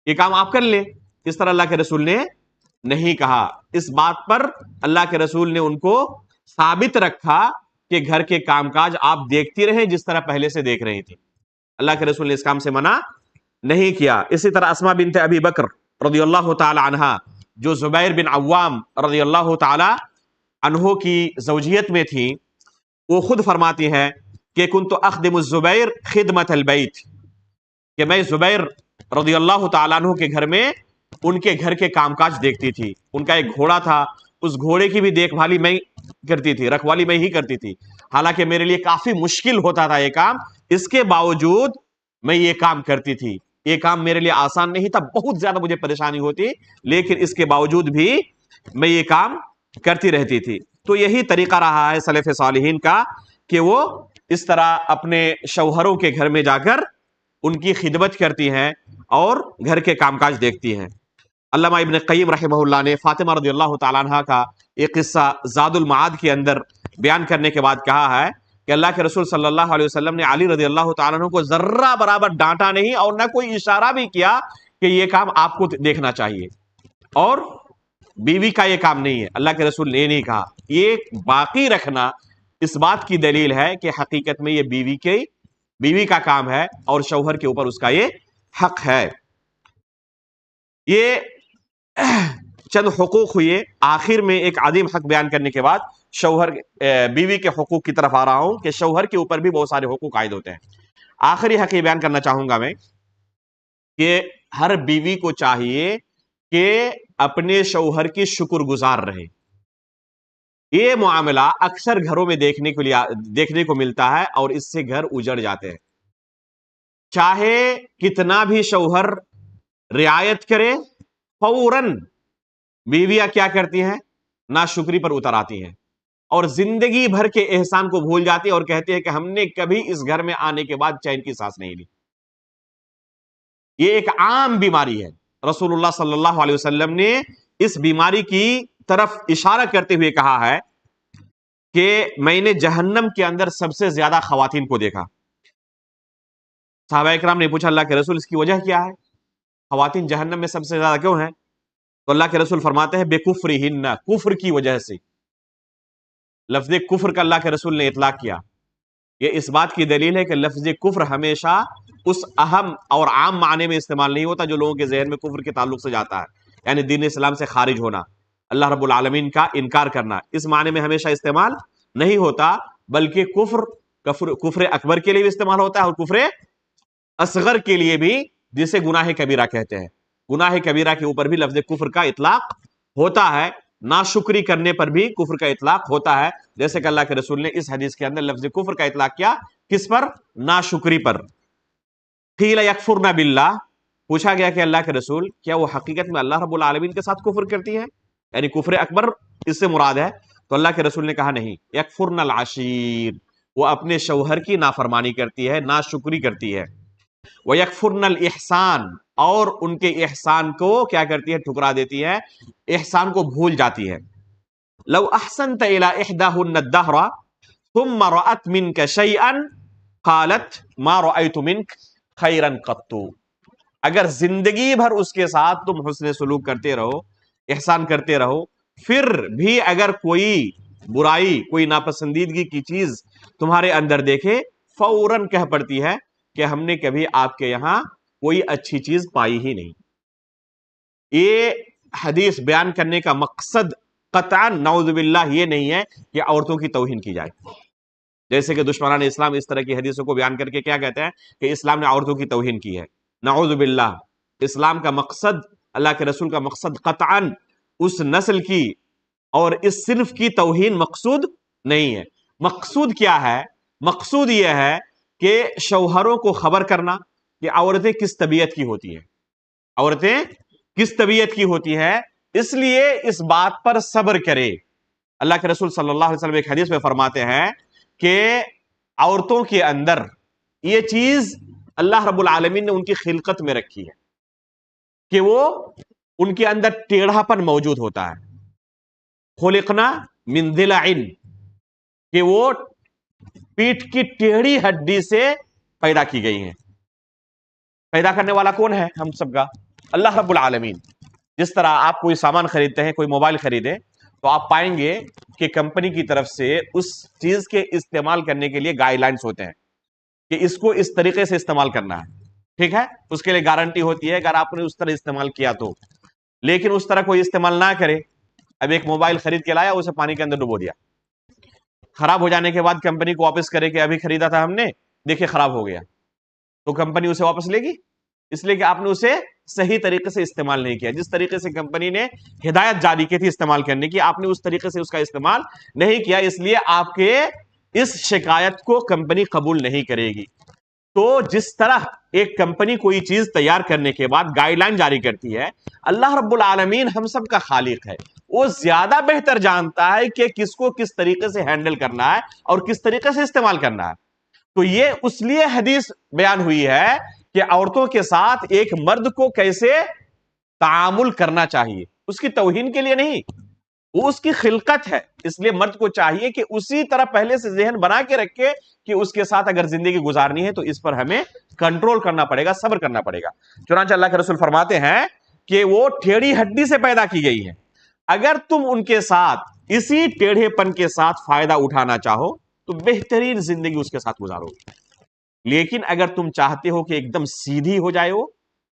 یہ کام آپ کر لیں، اس طرح اللہ کے رسول نے نہیں کہا۔ اس بات پر اللہ کے رسول نے ان کو ثابت رکھا کہ گھر کے کام کاج آپ دیکھتی رہیں جس طرح پہلے سے دیکھ رہی تھی، اللہ کے رسول نے اس کام سے منع نہیں کیا۔ اسی طرح اسماء بنت ابی بکر رضی اللہ تعالی عنہا جو زبیر بن عوام رضی اللہ تعالی عنہ کی زوجیت میں تھی، وہ خود فرماتی ہیں کہ کنت اخدم الزبیر خدمت البیت، کہ میں زبیر رضی اللہ تعالیٰ عنہ کے گھر میں ان کے گھر کے کام کاج دیکھتی تھی۔ ان کا ایک گھوڑا تھا، اس گھوڑے کی بھی دیکھ بھالی میں کرتی تھی، رکھوالی میں ہی کرتی تھی، حالانکہ میرے لیے کافی مشکل ہوتا تھا یہ کام، اس کے باوجود میں یہ کام کرتی تھی۔ یہ کام میرے لیے آسان نہیں تھا، بہت زیادہ مجھے پریشانی ہوتی، لیکن اس کے باوجود بھی میں یہ کام کرتی رہتی تھی۔ تو یہی طریقہ رہا ہے سلف صالحین کا کہ وہ اس طرح اپنے شوہروں کے گھر میں جا کر ان کی خدمت کرتی ہیں اور گھر کے کام کاج دیکھتی ہیں۔ علامہ ابن قیم رحمہ اللہ نے فاطمہ رضی اللہ تعالیٰ عنہ کا ایک قصہ زاد المعاد کے اندر بیان کرنے کے بعد کہا ہے کہ اللہ کے رسول صلی اللہ علیہ وسلم نے علی رضی اللہ تعالیٰ عنہ کو ذرہ برابر ڈانٹا نہیں اور نہ کوئی اشارہ بھی کیا کہ یہ کام آپ کو دیکھنا چاہیے، اور بیوی کا یہ کام نہیں ہے۔ اللہ کے رسول نے نہیں کہا، یہ باقی رکھنا اس بات کی دلیل ہے کہ حقیقت میں یہ بیوی کا کام ہے اور شوہر کے اوپر اس کا یہ حق ہے۔ یہ چند حقوق ہوئے، آخر میں ایک عظیم حق بیان کرنے کے بعد بیوی کے حقوق کی طرف آ رہا ہوں کہ شوہر کے اوپر بھی بہت سارے حقوق عائد ہوتے ہیں۔ آخری حق یہ بیان کرنا چاہوں گا میں کہ ہر بیوی کو چاہیے کہ اپنے شوہر کی شکر گزار رہے۔ یہ معاملہ اکثر گھروں میں دیکھنے کو ملتا ہے اور اس سے گھر اجڑ جاتے ہیں۔ چاہے کتنا بھی شوہر رعایت کرے، فوراً بیویاں کیا کرتی ہیں؟ ناشکری پر اتر آتی ہیں اور زندگی بھر کے احسان کو بھول جاتی ہیں اور کہتے ہیں کہ ہم نے کبھی اس گھر میں آنے کے بعد چین کی سانس نہیں لی۔ یہ ایک عام بیماری ہے۔ رسول اللہ صلی اللہ علیہ وسلم نے اس بیماری کی طرف اشارہ کرتے ہوئے کہا ہے کہ میں نے جہنم کے اندر سب سے زیادہ خواتین کو دیکھا۔ صحابہ اکرام نے پوچھا اللہ کے رسول اس کی وجہ کیا ہے؟ خواتین جہنم میں سب سے زیادہ کیوں ہیں؟ تو اللہ کے رسول فرماتے ہیں بے کفرہن، کفر کی وجہ سے۔ لفظ کفر کا اللہ کے رسول نے اطلاق کیا۔ یہ اس بات کی دلیل ہے کہ لفظ کفر ہمیشہ اس اہم اور عام معنی میں استعمال نہیں ہوتا جو لوگوں کے ذہن میں کفر کے تعلق سے جاتا ہے، یعنی دین اسلام سے خارج ہونا، اللہ رب العالمین کا انکار کرنا۔ اس معنی میں ہمیشہ استعمال نہیں ہوتا، بلکہ کفر اکبر کے لیے بھی استعمال ہوتا ہے اور کفر اصغر کے لیے بھی، جسے گناہ کبیرہ کہتے ہیں۔ گناہ کبیرہ کے اوپر بھی لفظ کفر کا اطلاق ہوتا ہے، ناشکری کرنے پر بھی کفر کا اطلاق ہوتا ہے، جیسے کہ اللہ کے رسول نے اس حدیث کے اندر لفظ کفر کا اطلاق کیا، کس پر؟ ناشکری پر۔ قیل یکفرن باللہ، پوچھا گیا کہ اللہ کے رسول کیا وہ حقیقت میں اللہ رب العالمین کے ساتھ کفر کرتی ہیں، یعنی کفر اکبر اس سے مراد ہے؟ تو اللہ کے رسول نے کہا نہیں، یکفرن العشیر، وہ اپنے شوہر کی نافرمانی کرتی ہے، ناشکری کرتی ہے۔ وَيَكْفُرْنَ الْإِحْسَانِ، اور ان کے احسان کو کیا کرتی ہے؟ ٹھکرا دیتی ہے، احسان کو بھول جاتی ہے۔ لو احسنت الى احداهن الدهر ثم رأت منك شيئا قالت ما رأيت منك خيرا قط، اگر زندگی بھر اس کے ساتھ تم حسن سلوک کرتے رہو، احسان کرتے رہو، پھر بھی اگر کوئی برائی، کوئی ناپسندیدگی کی چیز تمہارے اندر دیکھے، فوراً کہہ پڑتی ہے کہ ہم نے کبھی آپ کے یہاں کوئی اچھی چیز پائی ہی نہیں۔ یہ حدیث بیان کرنے کا مقصد قطعاً نعوذ باللہ یہ نہیں ہے کہ عورتوں کی توہین کی جائے، جیسے کہ دشمنان اسلام اس طرح کی حدیثوں کو بیان کر کے کیا کہتے ہیں کہ اسلام نے عورتوں کی توہین کی ہے۔ نعوذ باللہ، اسلام کا مقصد، اللہ کے رسول کا مقصد قطعاً اس نسل کی اور اس صنف کی توہین مقصود نہیں ہے۔ مقصود کیا ہے؟ مقصود یہ ہے کہ شوہروں کو خبر کرنا کہ عورتیں کس طبیعت کی ہوتی ہیں، عورتیں کس طبیعت کی ہوتی ہیں، اس لیے اس بات پر صبر کرے۔ اللہ کے رسول صلی اللہ علیہ وسلم ایک حدیث میں فرماتے ہیں کہ عورتوں کے اندر یہ چیز اللہ رب العالمین نے ان کی خلقت میں رکھی ہے کہ وہ ان کے اندر ٹیڑھا پن موجود ہوتا ہے۔ خلقنا من ضلع، کہ وہ پیٹھ کی ٹیڑھی ہڈی سے پیدا کی گئی ہیں۔ پیدا کرنے والا کون ہے ہم سب کا؟ اللہ رب العالمین۔ جس طرح آپ کوئی سامان خریدتے ہیں، کوئی موبائل خریدیں، تو آپ پائیں گے کہ کمپنی کی طرف سے اس چیز کے استعمال کرنے کے لیے گائیڈ لائنز ہوتے ہیں کہ اس کو اس طریقے سے استعمال کرنا ہے، ٹھیک ہے؟ اس کے لیے گارنٹی ہوتی ہے اگر آپ نے اس طرح استعمال کیا تو۔ لیکن اس طرح کوئی استعمال نہ کرے، اب ایک موبائل خرید کے لایا، اسے پانی کے اندر ڈبو دیا، خراب ہو جانے کے بعد کمپنی کو واپس کرے کہ ابھی خریدا تھا ہم نے، دیکھیں خراب ہو گیا، تو کمپنی اسے واپس لے گی؟ اس لیے کہ آپ نے اسے صحیح طریقے سے استعمال نہیں کیا۔ جس طریقے سے کمپنی نے ہدایت جاری کی تھی استعمال کرنے کی، آپ نے اس طریقے سے اس کا استعمال نہیں کیا، اس لیے آپ کے اس شکایت کو کمپنی قبول نہیں کرے گی۔ تو جس طرح ایک کمپنی کوئی چیز تیار کرنے کے بعد گائیڈ لائن جاری کرتی ہے، اللہ رب العالمین ہم سب کا خالق ہے، وہ زیادہ بہتر جانتا ہے کہ کس کو کس طریقے سے ہینڈل کرنا ہے اور کس طریقے سے استعمال کرنا ہے۔ تو یہ اس لیے حدیث بیان ہوئی ہے کہ عورتوں کے ساتھ ایک مرد کو کیسے تعامل کرنا چاہیے، اس کی توہین کے لیے نہیں، وہ اس کی خلقت ہے، اس لیے مرد کو چاہیے کہ اسی طرح پہلے سے ذہن بنا کے رکھے کہ اس کے ساتھ اگر زندگی گزارنی ہے تو اس پر ہمیں کنٹرول کرنا پڑے گا، صبر کرنا پڑے گا۔ چنانچہ اللہ کے رسول فرماتے ہیں کہ وہ ٹیڑھی ہڈی سے پیدا کی گئی ہے، اگر تم ان کے ساتھ اسی ٹیڑھے پن کے ساتھ فائدہ اٹھانا چاہو تو بہترین زندگی اس کے ساتھ گزارو گے، لیکن اگر تم چاہتے ہو کہ ایک دم سیدھی ہو جائے وہ،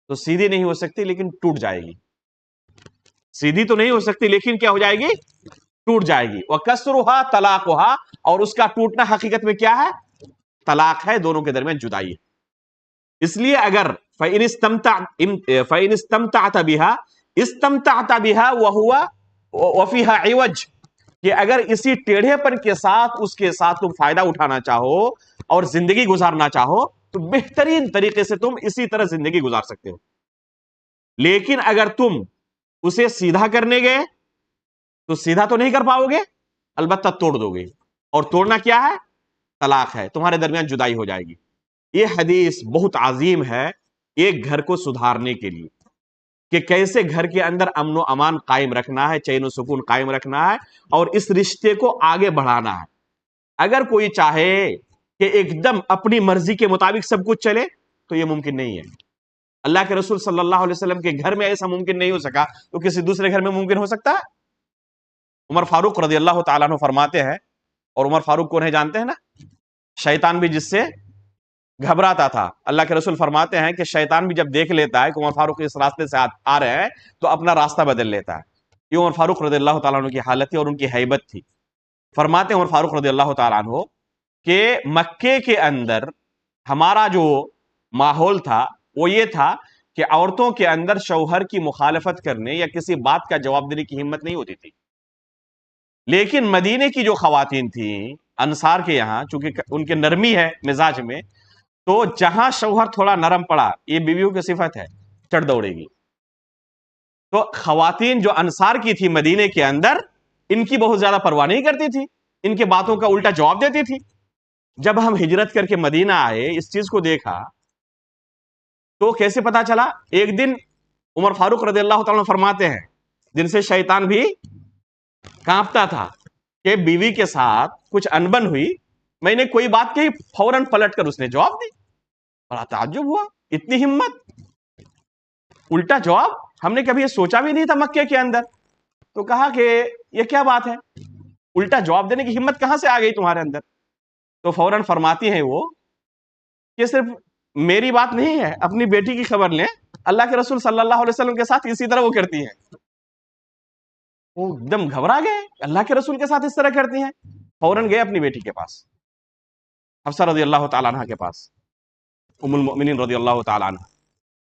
تو سیدھی نہیں ہو سکتی لیکن ٹوٹ جائے گی، سیدھی تو نہیں ہو سکتی لیکن کیا ہو جائے گی؟ ٹوٹ جائے گی۔ وَكَسْرُهَا طَلَاقُهَا، اور اس کا ٹوٹنا حقیقت میں کیا ہے؟ طلاق ہے، دونوں کے درمیان جدائی ہے۔ اس لیے اگر فَإِنِ اسْتَمْتَعْتَ بِهَا اسْتَمْتَعْتَ بِهَا وَفِيهَا عِوَجْ، کہ اگر اسی ٹیڑھے پن کے ساتھ اس کے ساتھ تم فائدہ اٹھانا چاہو اور زندگی گزارنا چاہو تو بہترین طریقے سے تم اسی طرح زندگی گزار سکتے ہو، لیکن اگر تم اسے سیدھا کرنے گئے تو سیدھا تو نہیں کر پاؤ گے، البتہ توڑ دو گے، اور توڑنا کیا ہے؟ طلاق ہے، تمہارے درمیان جدائی ہو جائے گی۔ یہ حدیث بہت عظیم ہے ایک گھر کو سدھارنے کے لیے، کہ کیسے گھر کے اندر امن و امان قائم رکھنا ہے، چین و سکون قائم رکھنا ہے، اور اس رشتے کو آگے بڑھانا ہے۔ اگر کوئی چاہے کہ ایک دم اپنی مرضی کے مطابق سب کچھ چلے تو یہ ممکن نہیں ہے۔ اللہ کے رسول صلی اللہ علیہ وسلم کے گھر میں ایسا ممکن نہیں ہو سکا تو کسی دوسرے گھر میں ممکن ہو سکتا ہے؟ عمر فاروق رضی اللہ تعالیٰ عنہ فرماتے ہیں، اور عمر فاروق کون ہے جانتے ہیں نا؟ شیطان بھی جس سے گھبراتا تھا۔ اللہ کے رسول فرماتے ہیں کہ شیطان بھی جب دیکھ لیتا ہے کہ عمر فاروق اس راستے سے آ رہے ہیں تو اپنا راستہ بدل لیتا ہے۔ یہ عمر فاروق رضی اللہ تعالیٰ عنہ کی حالت تھی اور ان کی ہیبت تھی۔ فرماتے ہیں عمر فاروق رضی اللہ تعالیٰ عنہ کہ مکے کے اندر ہمارا جو ماحول تھا وہ یہ تھا کہ عورتوں کے اندر شوہر کی مخالفت کرنے یا کسی بات کا جواب دینے کی ہمت نہیں ہوتی تھی، لیکن مدینے کی جو خواتین تھیں انصار کے یہاں، چونکہ ان کے نرمی ہے مزاج میں، تو جہاں شوہر تھوڑا نرم پڑا، یہ بیویوں کی صفت ہے، چڑھ دوڑے گی۔ تو خواتین جو انصار کی تھی مدینے کے اندر، ان کی بہت زیادہ پرواہ نہیں کرتی تھی، ان کے باتوں کا الٹا جواب دیتی تھی۔ جب ہم ہجرت کر کے مدینہ آئے، اس چیز کو دیکھا تو کیسے پتا چلا؟ ایک دن عمر فاروق رضی اللہ تعالیٰ فرماتے ہیں جن سے شیطان بھی کانپتا تھا کہ بیوی کے ساتھ کچھ انبن ہوئی، میں نے کوئی بات کہی، فوراً پلٹ کر اس نے جواب دی۔ بڑا تعجب ہوا، اتنی ہمت، الٹا جواب، ہم نے کبھی یہ سوچا بھی نہیں تھا مکے کے اندر۔ تو کہا کہ یہ کیا بات ہے، الٹا جواب دینے کی ہمت کہاں سے آ گئی تمہارے اندر؟ تو فوراً فرماتی ہیں وہ کہ صرف میری بات نہیں ہے، اپنی بیٹی کی خبر لیں، اللہ کے رسول صلی اللہ علیہ وسلم کے ساتھ اسی طرح وہ کرتی ہیں۔ وہ ایک دم گھبرا گئے، اللہ کے رسول کے ساتھ اس طرح کرتی ہیں۔ فوراً گئے اپنی بیٹی کے پاس، حفصہ رضی اللہ تعالیٰ عنہ کے پاس، ام المؤمنین رضی اللہ تعالیٰ عنہ،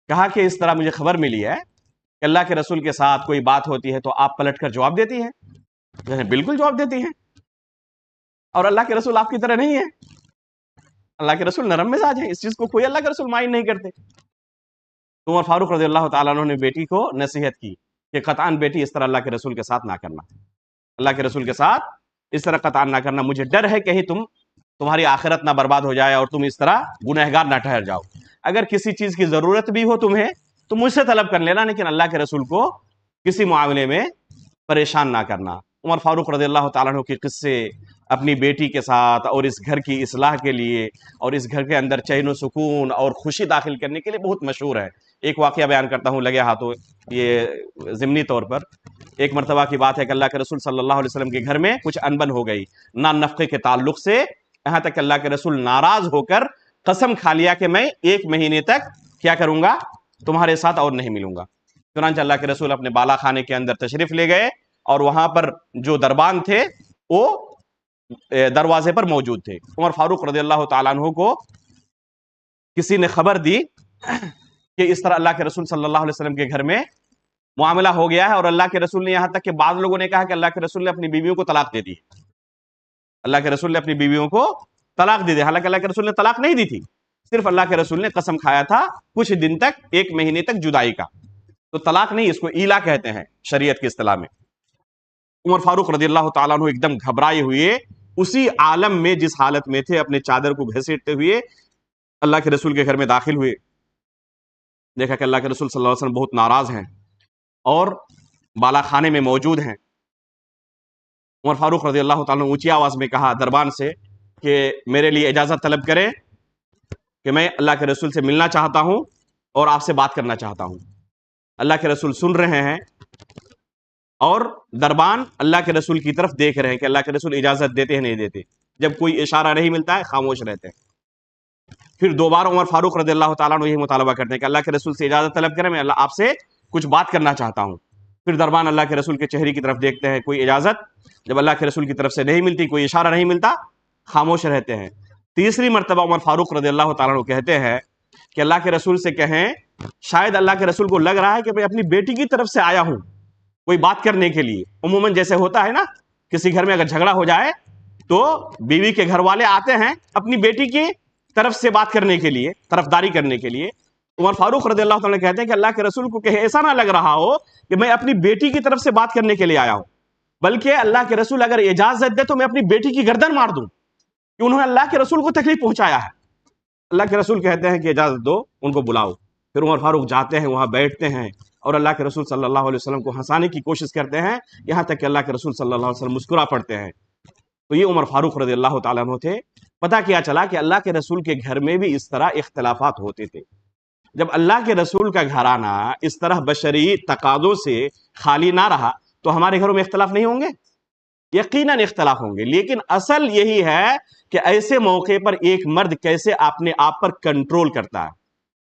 کہا کہ اس طرح مجھے خبر ملی ہے کہ اللہ کے رسول کے ساتھ کوئی بات ہوتی ہے تو آپ پلٹ کر جواب دیتی ہیں۔ بالکل جواب دیتی ہیں، اور اللہ کے رسول آپ کی طرح نہیں ہے، اللہ کے رسول نرم مزاج ہیں، اس چیز کو کوئی اللہ کے رسول مائنڈ نہیں کرتے۔ تو عمر فاروق رضی اللہ تعالیٰ عنہ نے بیٹی کو نصیحت کی کہ قطعاً بیٹی اس طرح اللہ کے رسول کے ساتھ نہ کرنا، اللہ کے رسول کے ساتھ اس طرح قطعاً نہ کرنا، مجھے ڈر ہے کہیں تمہاری آخرت نہ برباد ہو جائے اور تم اس طرح گنہگار نہ ٹھہر جاؤ۔ اگر کسی چیز کی ضرورت بھی ہو تمہیں تو مجھ سے طلب کر لینا، لیکن اللہ کے رسول کو کسی معاملے میں پریشان نہ کرنا۔ عمر فاروق رضی اللہ تعالیٰ عنہ کے قصے اپنی بیٹی کے ساتھ اور اس گھر کی اصلاح کے لیے اور اس گھر کے اندر چین و سکون اور خوشی داخل کرنے کے لیے بہت مشہور ہے۔ ایک واقعہ بیان کرتا ہوں لگے ہاتھوں، یہ ضمنی طور پر ایک مرتبہ کی بات ہے کہ اللہ کے رسول صلی اللہ علیہ وسلم کے گھر میں کچھ انبن ہو گئی نان نفقے کے تعلق سے، یہاں تک کہ اللہ کے رسول ناراض ہو کر قسم کھا لیا کہ میں 1 مہینے تک کیا کروں گا، تمہارے ساتھ اور نہیں ملوں گا۔ چنانچہ اللہ کے رسول اپنے بالا خانے کے اندر تشریف لے گئے اور وہاں پر جو دربان تھے وہ دروازے پر موجود تھے۔ عمر فاروق رضی اللہ تعالیٰ عنہ کو کسی نے خبر دی کہ اس طرح اللہ کے رسول صلی اللہ علیہ وسلم کے گھر میں معاملہ ہو گیا ہے، اور اللہ کے رسول نے، یہاں تک کہ بعض لوگوں نے کہا کہ اللہ کے رسول نے اپنی بیویوں کو طلاق دے دی، اللہ کے رسول نے اپنی بیویوں کو طلاق دے دی، حالانکہ اللہ کے رسول نے طلاق نہیں دی تھی، صرف اللہ کے رسول نے قسم کھایا تھا کچھ دن تک، 1 مہینے تک جدائی کا، تو طلاق نہیں، اس کو ایلا کہتے ہیں شریعت کی اصطلاح میں۔ عمر فاروق رضی اللہ تعالیٰ عنہ ایک دم گھبرائے ہوئے، اسی عالم میں جس حالت میں تھے، اپنے چادر کو گھسیٹتے ہوئے اللہ کے رسول کے گھر میں داخل ہوئے۔ دیکھا کہ اللہ کے رسول صلی اللہ علیہ وسلم بہت ناراض ہیں اور بالا خانے میں موجود ہیں۔ عمر فاروق رضی اللہ تعالیٰ نے اونچی آواز میں کہا دربان سے کہ میرے لیے اجازت طلب کرے کہ میں اللہ کے رسول سے ملنا چاہتا ہوں اور آپ سے بات کرنا چاہتا ہوں۔ اللہ کے رسول سن رہے ہیں اور دربان اللہ کے رسول کی طرف دیکھ رہے ہیں کہ اللہ کے رسول اجازت دیتے ہیں نہیں دیتے۔ جب کوئی اشارہ نہیں ملتا ہے خاموش رہتے ہیں۔ پھر دوبارہ عمر فاروق رضی اللہ تعالیٰ عنہ یہی مطالبہ کرتے ہیں کہ اللہ کے رسول سے اجازت طلب کریں، میں آپ سے کچھ بات کرنا چاہتا ہوں۔ پھر دربان اللہ کے رسول کے چہرے کی طرف دیکھتے ہیں، کوئی اجازت جب اللہ کے رسول کی طرف سے نہیں ملتی، کوئی اشارہ نہیں ملتا، خاموش رہتے ہیں۔ تیسری مرتبہ عمر فاروق رضی اللہ تعالیٰ عنہ کہتے ہیں کہ اللہ کے رسول سے کہیں، شاید اللہ کے رسول کو لگ رہا ہے کہ میں اپنی بیٹی کی طرف سے آیا ہوں کوئی بات کرنے کے لیے۔ عموماً جیسے ہوتا ہے نا، کسی گھر میں اگر جھگڑا ہو جائے تو بیوی کے گھر والے آتے ہیں اپنی بیٹی کی طرف سے بات کرنے کے لیے، طرفداری کرنے کے لیے۔ عمر فاروق رضی اللہ تعالیٰ کہتے ہیں کہ اللہ کے رسول کو کہ ایسا نہ لگ رہا ہو کہ میں اپنی بیٹی کی طرف سے بات کرنے کے لیے آیا ہوں، بلکہ اللہ کے رسول اگر اجازت دے تو میں اپنی بیٹی کی گردن مار دوں کہ انہوں نے اللہ کے رسول کو تکلیف پہنچایا ہے۔ اللہ کے رسول کہتے ہیں کہ اجازت دو، ان کو بلاؤ۔ پھر عمر فاروق جاتے ہیں، وہاں بیٹھتے ہیں اور اللہ کے رسول صلی اللہ علیہ وسلم کو ہنسانے کی کوشش کرتے ہیں، یہاں تک کہ اللہ کے رسول صلی اللہ علیہ وسلم مسکرا پڑتے ہیں۔ تو یہ عمر فاروق رضی اللہ تعالیٰ عنہ تھے۔ پتہ کیا چلا کہ اللہ کے رسول کے گھر میں بھی اس طرح اختلافات ہوتے تھے۔ جب اللہ کے رسول کا گھرانہ اس طرح بشری تقاضوں سے خالی نہ رہا تو ہمارے گھروں میں اختلاف نہیں ہوں گے؟ یقیناً اختلاف ہوں گے، لیکن اصل یہی ہے کہ ایسے موقع پر ایک مرد کیسے اپنے آپ پر کنٹرول کرتا ہے۔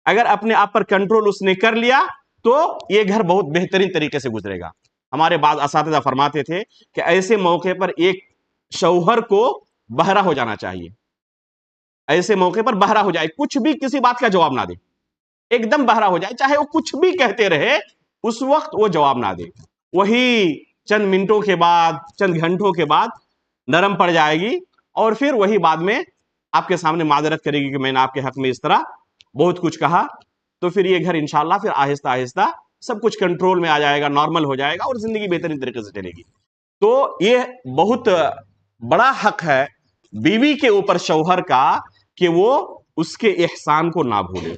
اگر اپنے آپ پر کنٹرول اس نے کر لیا تو یہ گھر بہت بہترین طریقے سے گزرے گا۔ ہمارے بعض اساتذہ فرماتے تھے کہ ایسے موقع پر ایک شوہر کو بہرا ہو جانا چاہیے، ایسے موقع پر بہرا ہو جائے، کچھ بھی کسی بات کا جواب نہ دے، ایک دم بہرا ہو جائے، چاہے وہ کچھ بھی کہتے رہے اس وقت وہ جواب نہ دے۔ وہی چند منٹوں کے بعد، چند گھنٹوں کے بعد نرم پڑ جائے گی اور پھر وہی بعد میں آپ کے سامنے معذرت کرے گی کہ میں نے آپ کے حق میں اس طرح بہت کچھ کہا۔ تو پھر یہ گھر انشاءاللہ پھر آہستہ آہستہ سب کچھ کنٹرول میں آ جائے گا، نارمل ہو جائے گا اور زندگی بہترین طریقے سے چلے گی۔ تو یہ بہت بڑا حق ہے بیوی کے اوپر شوہر کا کہ وہ اس کے احسان کو نہ بھولے،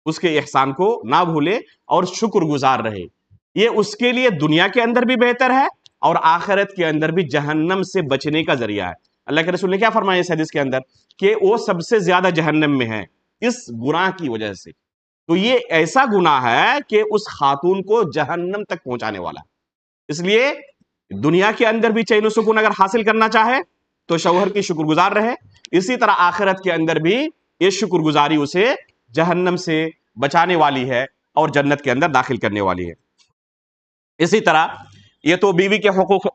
اس کے احسان کو نہ بھولے اور شکر گزار رہے۔ یہ اس کے لیے دنیا کے اندر بھی بہتر ہے اور آخرت کے اندر بھی جہنم سے بچنے کا ذریعہ ہے۔ اللہ کے رسول نے کیا فرمایا اس حدیث کے اندر کہ وہ سب سے زیادہ جہنم میں ہے اس گناہ کی وجہ سے۔ تو یہ ایسا گناہ ہے کہ اس خاتون کو جہنم تک پہنچانے والا ہے۔ اس لیے دنیا کے اندر بھی چین و سکون اگر حاصل کرنا چاہے تو شوہر کی شکر گزار رہے، اسی طرح آخرت کے اندر بھی یہ شکر گزاری اسے جہنم سے بچانے والی ہے اور جنت کے اندر داخل کرنے والی ہے۔ اسی طرح یہ تو بیوی کے حقوق،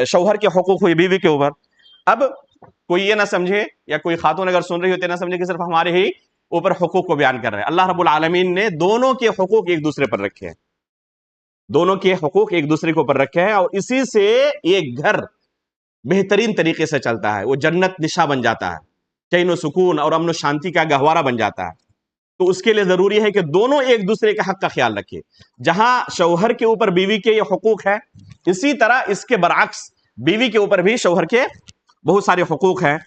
شوہر کے حقوق ہوئے بیوی کے اوپر۔ اب کوئی یہ نہ سمجھے یا کوئی خاتون اگر سن رہی ہوتے نہ سمجھے کہ صرف ہمارے ہی اوپر حقوق کو بیان کر رہے ہیں۔ اللہ رب العالمین نے دونوں کے حقوق ایک دوسرے پر رکھے ہیں، دونوں کے حقوق ایک دوسرے کے اوپر رکھے ہیں اور اسی سے ایک گھر بہترین طریقے سے چلتا ہے، وہ جنت نشا بن جاتا ہے، چین و سکون اور امن و شانتی کا گہوارہ بن جاتا ہے۔ تو اس کے لیے ضروری ہے کہ دونوں ایک دوسرے کے حق کا خیال رکھے۔ جہاں شوہر کے اوپر بیوی کے یہ حقوق ہے، اسی طرح اس کے برعکس بیوی کے اوپر بھی شوہر کے بہت سارے حقوق ہیں۔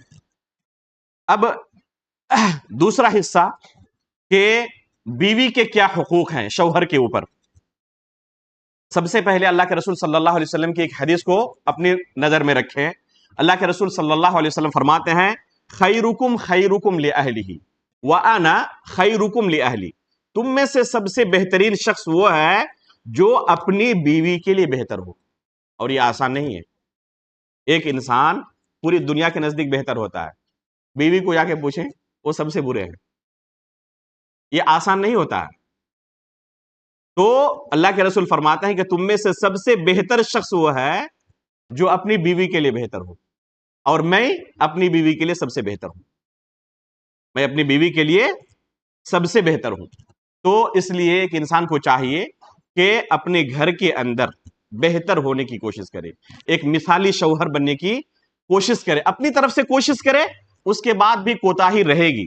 اب دوسرا حصہ کہ بیوی کے کیا حقوق ہیں شوہر کے اوپر۔ سب سے پہلے اللہ کے رسول صلی اللہ علیہ وسلم کی ایک حدیث کو اپنی نظر میں رکھیں۔ اللہ کے رسول صلی اللہ علیہ وسلم فرماتے ہیں خیرکم خیرکم لأہلہ وَأَنَا خَيْرُكُمْ لِأَهْلِي، تم میں سے سب سے بہترین شخص وہ ہے جو اپنی بیوی کے لیے بہتر ہو۔ اور یہ آسان نہیں ہے، ایک انسان پوری دنیا کے نزدیک بہتر ہوتا ہے، بیوی کو جا کے پوچھیں وہ سب سے برے ہیں، یہ آسان نہیں ہوتا ہے۔ تو اللہ کے رسول فرماتے ہیں کہ تم میں سے سب سے بہتر شخص وہ ہے جو اپنی بیوی کے لیے بہتر ہو، اور میں اپنی بیوی کے لیے سب سے بہتر ہوں، میں اپنی بیوی کے لیے سب سے بہتر ہوں۔ تو اس لیے ایک انسان کو چاہیے کہ اپنے گھر کے اندر بہتر ہونے کی کوشش کرے، ایک مثالی شوہر بننے کی کوشش کرے، اپنی طرف سے کوشش کرے، اس کے بعد بھی کوتاہی رہے گی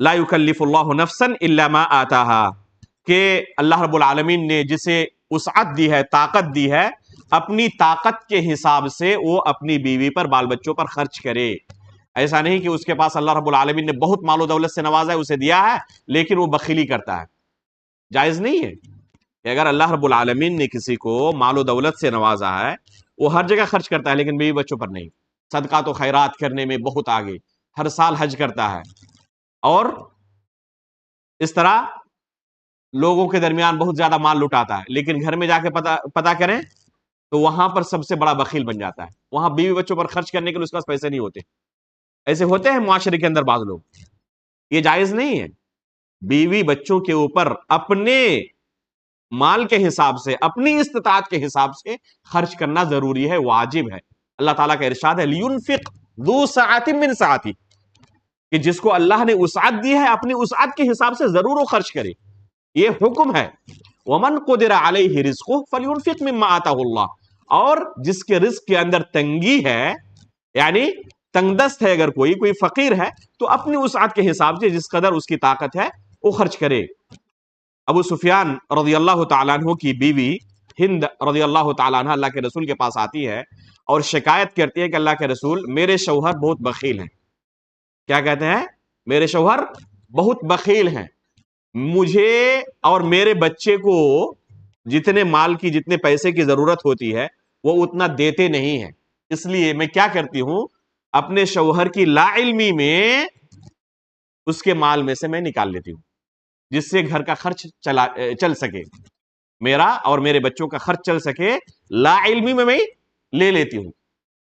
لا یکلف اللہ نفسا الا ما آتاہا، کہ اللہ رب العالمین نے جسے وسعت دی ہے، طاقت دی ہے، اپنی طاقت کے حساب سے وہ اپنی بیوی پر، بال بچوں پر خرچ کرے۔ ایسا نہیں کہ اس کے پاس اللہ رب العالمین نے بہت مال و دولت سے نوازا ہے، اسے دیا ہے، لیکن وہ بخیلی کرتا ہے۔ جائز نہیں ہے کہ اگر اللہ رب العالمین نے کسی کو مال و دولت سے نوازا ہے، وہ ہر جگہ خرچ کرتا ہے لیکن بیوی بچوں پر نہیں، صدقات و خیرات کرنے میں بہت آگے، ہر سال حج کرتا ہے، اور اس طرح لوگوں کے درمیان بہت زیادہ مال لٹاتا ہے، لیکن گھر میں جا کے پتا کریں تو وہاں پر سب سے بڑا بخیل بن جاتا ہے۔ وہاں بیوی بچوں پر خرچ کرنے کے لیے اس کے پاس پیسے نہیں ہوتے۔ ایسے ہوتے ہیں معاشرے کے اندر بعض لوگ، یہ جائز نہیں ہے۔ بیوی بچوں کے اوپر اپنے مال کے حساب سے، اپنی استطاعت کے حساب سے خرچ کرنا ضروری ہے، واجب ہے۔ اللہ تعالیٰ کا ارشاد ہے لِيُنْفِقْ ذُو سَعَةٍ مِّن سَعَتِهِ، کہ جس کو اللہ نے وسعت دی ہے اپنی وسعت کے حساب سے ضرور وہ خرچ کرے، یہ حکم ہے۔ وَمَنْ قُدِرَ عَلَيْهِ رِزْقُهُ فَلْيُنْفِقْ مِمَّا آتَاهُ اللَّهُ، اور جس کے رزق کے اندر تنگی ہے، یعنی تنگ دست ہے، اگر کوئی فقیر ہے تو اپنی وسعت کے حساب سے جس قدر اس کی طاقت ہے وہ خرچ کرے۔ ابو سفیان رضی اللہ تعالیٰ عنہ کی بیوی ہند رضی اللہ تعالیٰ عنہ اللہ کے رسول کے پاس آتی ہے اور شکایت کرتی ہے کہ اللہ کے رسول، میرے شوہر بہت بخیل ہیں۔ کیا کہتے ہیں؟ میرے شوہر بہت بخیل ہیں، مجھے اور میرے بچے کو جتنے مال کی، جتنے پیسے کی ضرورت ہوتی ہے وہ اتنا دیتے نہیں ہیں، اس لیے میں کیا کرتی ہوں، اپنے شوہر کی لا علمی میں اس کے مال میں سے میں نکال لیتی ہوں، جس سے گھر کا خرچ چل سکے، میرا اور میرے بچوں کا خرچ چل سکے، لا علمی میں لے لیتی ہوں،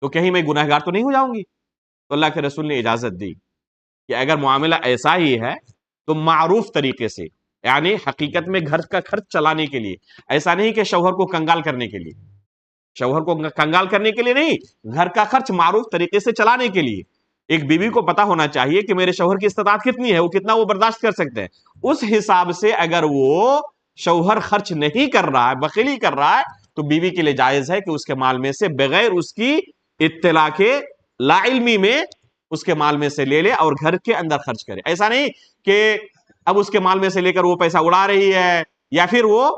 تو کہیں میں گناہگار تو نہیں ہو جاؤں گی؟ تو اللہ کے رسول نے اجازت دی کہ اگر معاملہ ایسا ہی ہے تو معروف طریقے سے، یعنی حقیقت میں گھر کا خرچ چلانے کے لیے، ایسا نہیں کہ شوہر کو کنگال کرنے کے لیے، شوہر کو کنگال کرنے کے لیے نہیں، گھر کا خرچ معروف طریقے سے چلانے کے لیے۔ ایک بیوی کو پتا ہونا چاہیے کہ میرے شوہر کی استطاعت کتنی ہے، وہ کتنا وہ برداشت کر سکتے ہیں، اس حساب سے اگر وہ شوہر خرچ نہیں کر رہا ہے، بخیلی کر رہا ہے، تو بیوی کے لیے جائز ہے کہ اس کے مال میں سے بغیر اس کی اطلاع کے، لا علمی میں اس کے مال میں سے لے لے اور گھر کے اندر خرچ کرے۔ ایسا نہیں کہ اب اس کے مال میں سے لے کر وہ پیسہ اڑا رہی ہے یا پھر وہ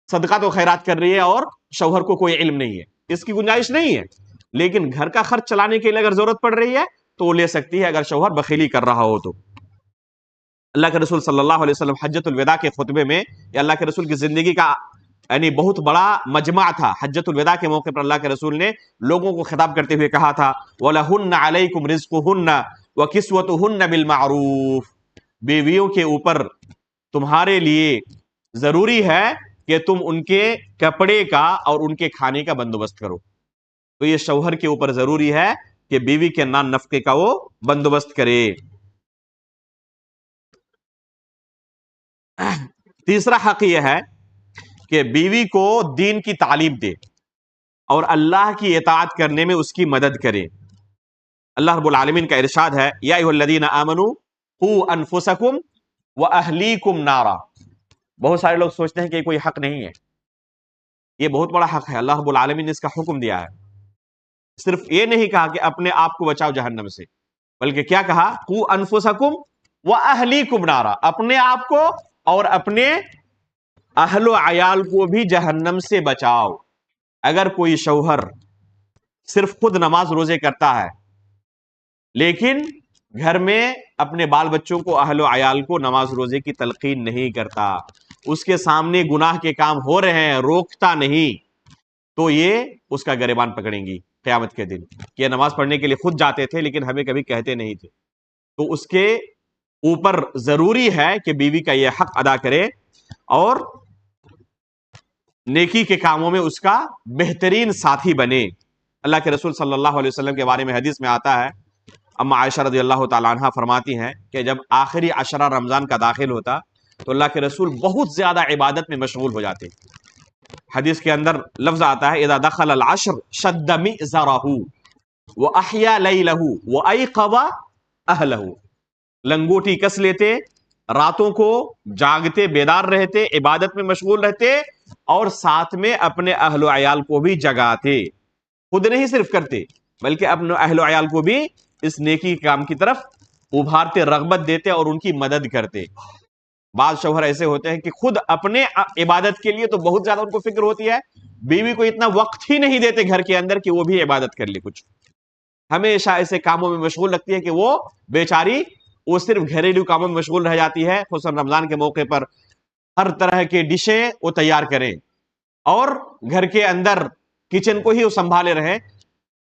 صدقات و خیرات کر رہی ہے اور شوہر کو کوئی علم نہیں ہے، اس کی گنجائش نہیں ہے، لیکن گھر کا خرچ چلانے کے لیے اگر ضرورت پڑ رہی ہے تو وہ لے سکتی ہے اگر شوہر بخیلی کر رہا ہو تو۔ اللہ کے رسول صلی اللہ علیہ وسلم حجۃ الوداع کے خطبے میں، یہ اللہ کے رسول کی زندگی کا یعنی بہت بڑا مجمع تھا، حجۃ الوداع کے موقع پر اللہ کے رسول نے لوگوں کو خطاب کرتے ہوئے کہا تھا وَلَهُنَّ عَلَيْكُمْ رِزْقُهُنَّ وَكِسْوَتُهُنَّ بِالْمَعْرُوفِ، بیویوں کے اوپر تمہارے لیے ضروری ہے کہ تم ان کے کپڑے کا اور ان کے کھانے کا بندوبست کرو۔ تو یہ شوہر کے اوپر ضروری ہے کہ بیوی کے نان نفقے کا وہ بندوبست کرے۔ تیسرا حق یہ ہے کہ بیوی کو دین کی تعلیم دے اور اللہ کی اطاعت کرنے میں اس کی مدد کرے۔ اللہ رب العالمین کا ارشاد ہے یا ایھا الذین آمنوا قوا انفسکم واہلیکم نارا۔ بہت سارے لوگ سوچتے ہیں کہ یہ کوئی حق نہیں ہے، یہ بہت بڑا حق ہے، اللہ رب العالمین نے اس کا حکم دیا ہے۔ صرف یہ نہیں کہا کہ اپنے آپ کو بچاؤ جہنم سے، بلکہ کیا کہا، قوا انفسکم واہلیکم نارا، اپنے آپ کو اور اپنے اہل و عیال کو بھی جہنم سے بچاؤ۔ اگر کوئی شوہر صرف خود نماز روزے کرتا ہے لیکن گھر میں اپنے بال بچوں کو، اہل و عیال کو نماز روزے کی تلقین نہیں کرتا، اس کے سامنے گناہ کے کام ہو رہے ہیں روکتا نہیں، تو یہ اس کا گریبان پکڑیں گی قیامت کے دن کہ نماز پڑھنے کے لیے خود جاتے تھے لیکن ہمیں کبھی کہتے نہیں تھے۔ تو اس کے اوپر ضروری ہے کہ بیوی کا یہ حق ادا کرے اور نیکی کے کاموں میں اس کا بہترین ساتھی بنے۔ اللہ کے رسول صلی اللہ علیہ وسلم کے بارے میں حدیث میں آتا ہے، اما عائشہ رضی اللہ تعالیٰ عنہ فرماتی ہیں کہ جب آخری عشرہ رمضان کا داخل ہوتا تو اللہ کے رسول بہت زیادہ عبادت میں مشغول ہو جاتے۔ حدیث کے اندر لفظ آتا ہے اذا دخل العشر شد مئزرہ واحیا لیلہ وایقظ اہلہ، لنگوٹی کس لیتے، راتوں کو جاگتے، بیدار رہتے، عبادت میں مشغول رہتے اور ساتھ میں اپنے اہل و عیال کو بھی جگاتے، خود نہیں صرف کرتے بلکہ اپنے اہل و عیال کو بھی اس نیکی کام کی طرف ابھارتے، رغبت دیتے اور ان کی مدد کرتے۔ بعض شوہر ایسے ہوتے ہیں کہ خود اپنے عبادت کے لیے تو بہت زیادہ ان کو فکر ہوتی ہے، بیوی کو اتنا وقت ہی نہیں دیتے گھر کے اندر کہ وہ بھی عبادت کر لے کچھ، ہمیشہ ایسے کاموں میں مشغول رکھتی ہے کہ وہ بیچاری وہ صرف گھریلو کاموں میں مشغول رہ جاتی ہے، خصوصاً رمضان کے موقع پر ہر طرح کے ڈشیں وہ تیار کریں اور گھر کے اندر کچن کو ہی وہ سنبھالے رہے،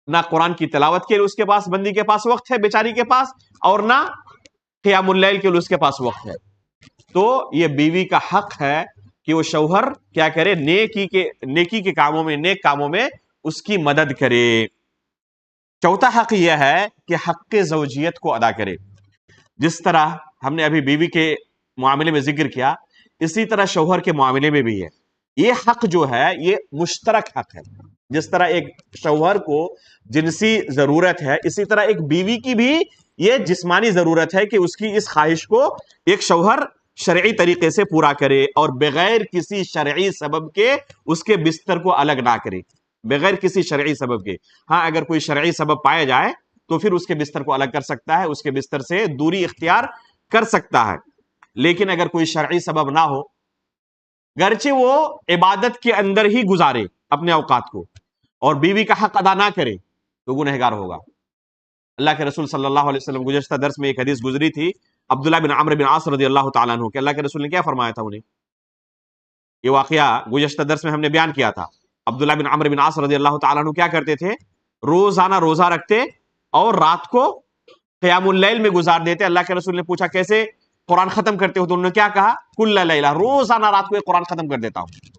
نہ قرآن کی تلاوت کے لیے اس کے پاس، بندی کے پاس وقت ہے بیچاری کے پاس، اور نہ قیام اللیل کے لیے اس کے پاس وقت ہے۔ تو یہ بیوی کا حق ہے کہ وہ شوہر کیا کرے، نیکی کے کاموں میں، نیک کاموں میں اس کی مدد کرے۔ چوتھا حق یہ ہے کہ حق زوجیت کو ادا کرے۔ جس طرح ہم نے ابھی بیوی کے معاملے میں ذکر کیا، اسی طرح شوہر کے معاملے میں بھی ہے۔ یہ حق جو ہے یہ مشترک حق ہے۔ جس طرح ایک شوہر کو جنسی ضرورت ہے، اسی طرح ایک بیوی کی بھی یہ جسمانی ضرورت ہے کہ اس کی اس خواہش کو ایک شوہر شرعی طریقے سے پورا کرے اور بغیر کسی شرعی سبب کے اس کے بستر کو الگ نہ کرے، بغیر کسی شرعی سبب کے۔ ہاں اگر کوئی شرعی سبب پایا جائے تو پھر اس کے بستر کو الگ کر سکتا ہے، اس کے بستر سے دوری اختیار کر سکتا ہے، لیکن اگر کوئی شرعی سبب نہ ہو، گرچہ وہ عبادت کے اندر ہی گزارے اپنے اوقات کو اور بیوی کا حق ادا نہ کرے تو گنہگار ہوگا۔ اللہ کے رسول صلی اللہ علیہ وسلم، گزشتہ درس میں ایک حدیث گزری تھی عبداللہ بن عمرو بن عاص رضی اللہ تعالیٰ عنہ کہ اللہ کے رسول نے کیا فرمایا تھا انہیں، یہ واقعہ گزشتہ درس میں ہم نے بیان کیا تھا۔ عبداللہ بن عمرو بن عاص رضی اللہ تعالیٰ عنہ کیا کرتے تھے، روزانہ روزہ رکھتے اور رات کو قیام اللیل میں گزار دیتے۔ اللہ کے رسول نے پوچھا کیسے قرآن ختم کرتے ہو، تو انہوں نے کیا کہا، کل لیلہ، روزانہ رات کو ایک قرآن ختم کر دیتا ہوں۔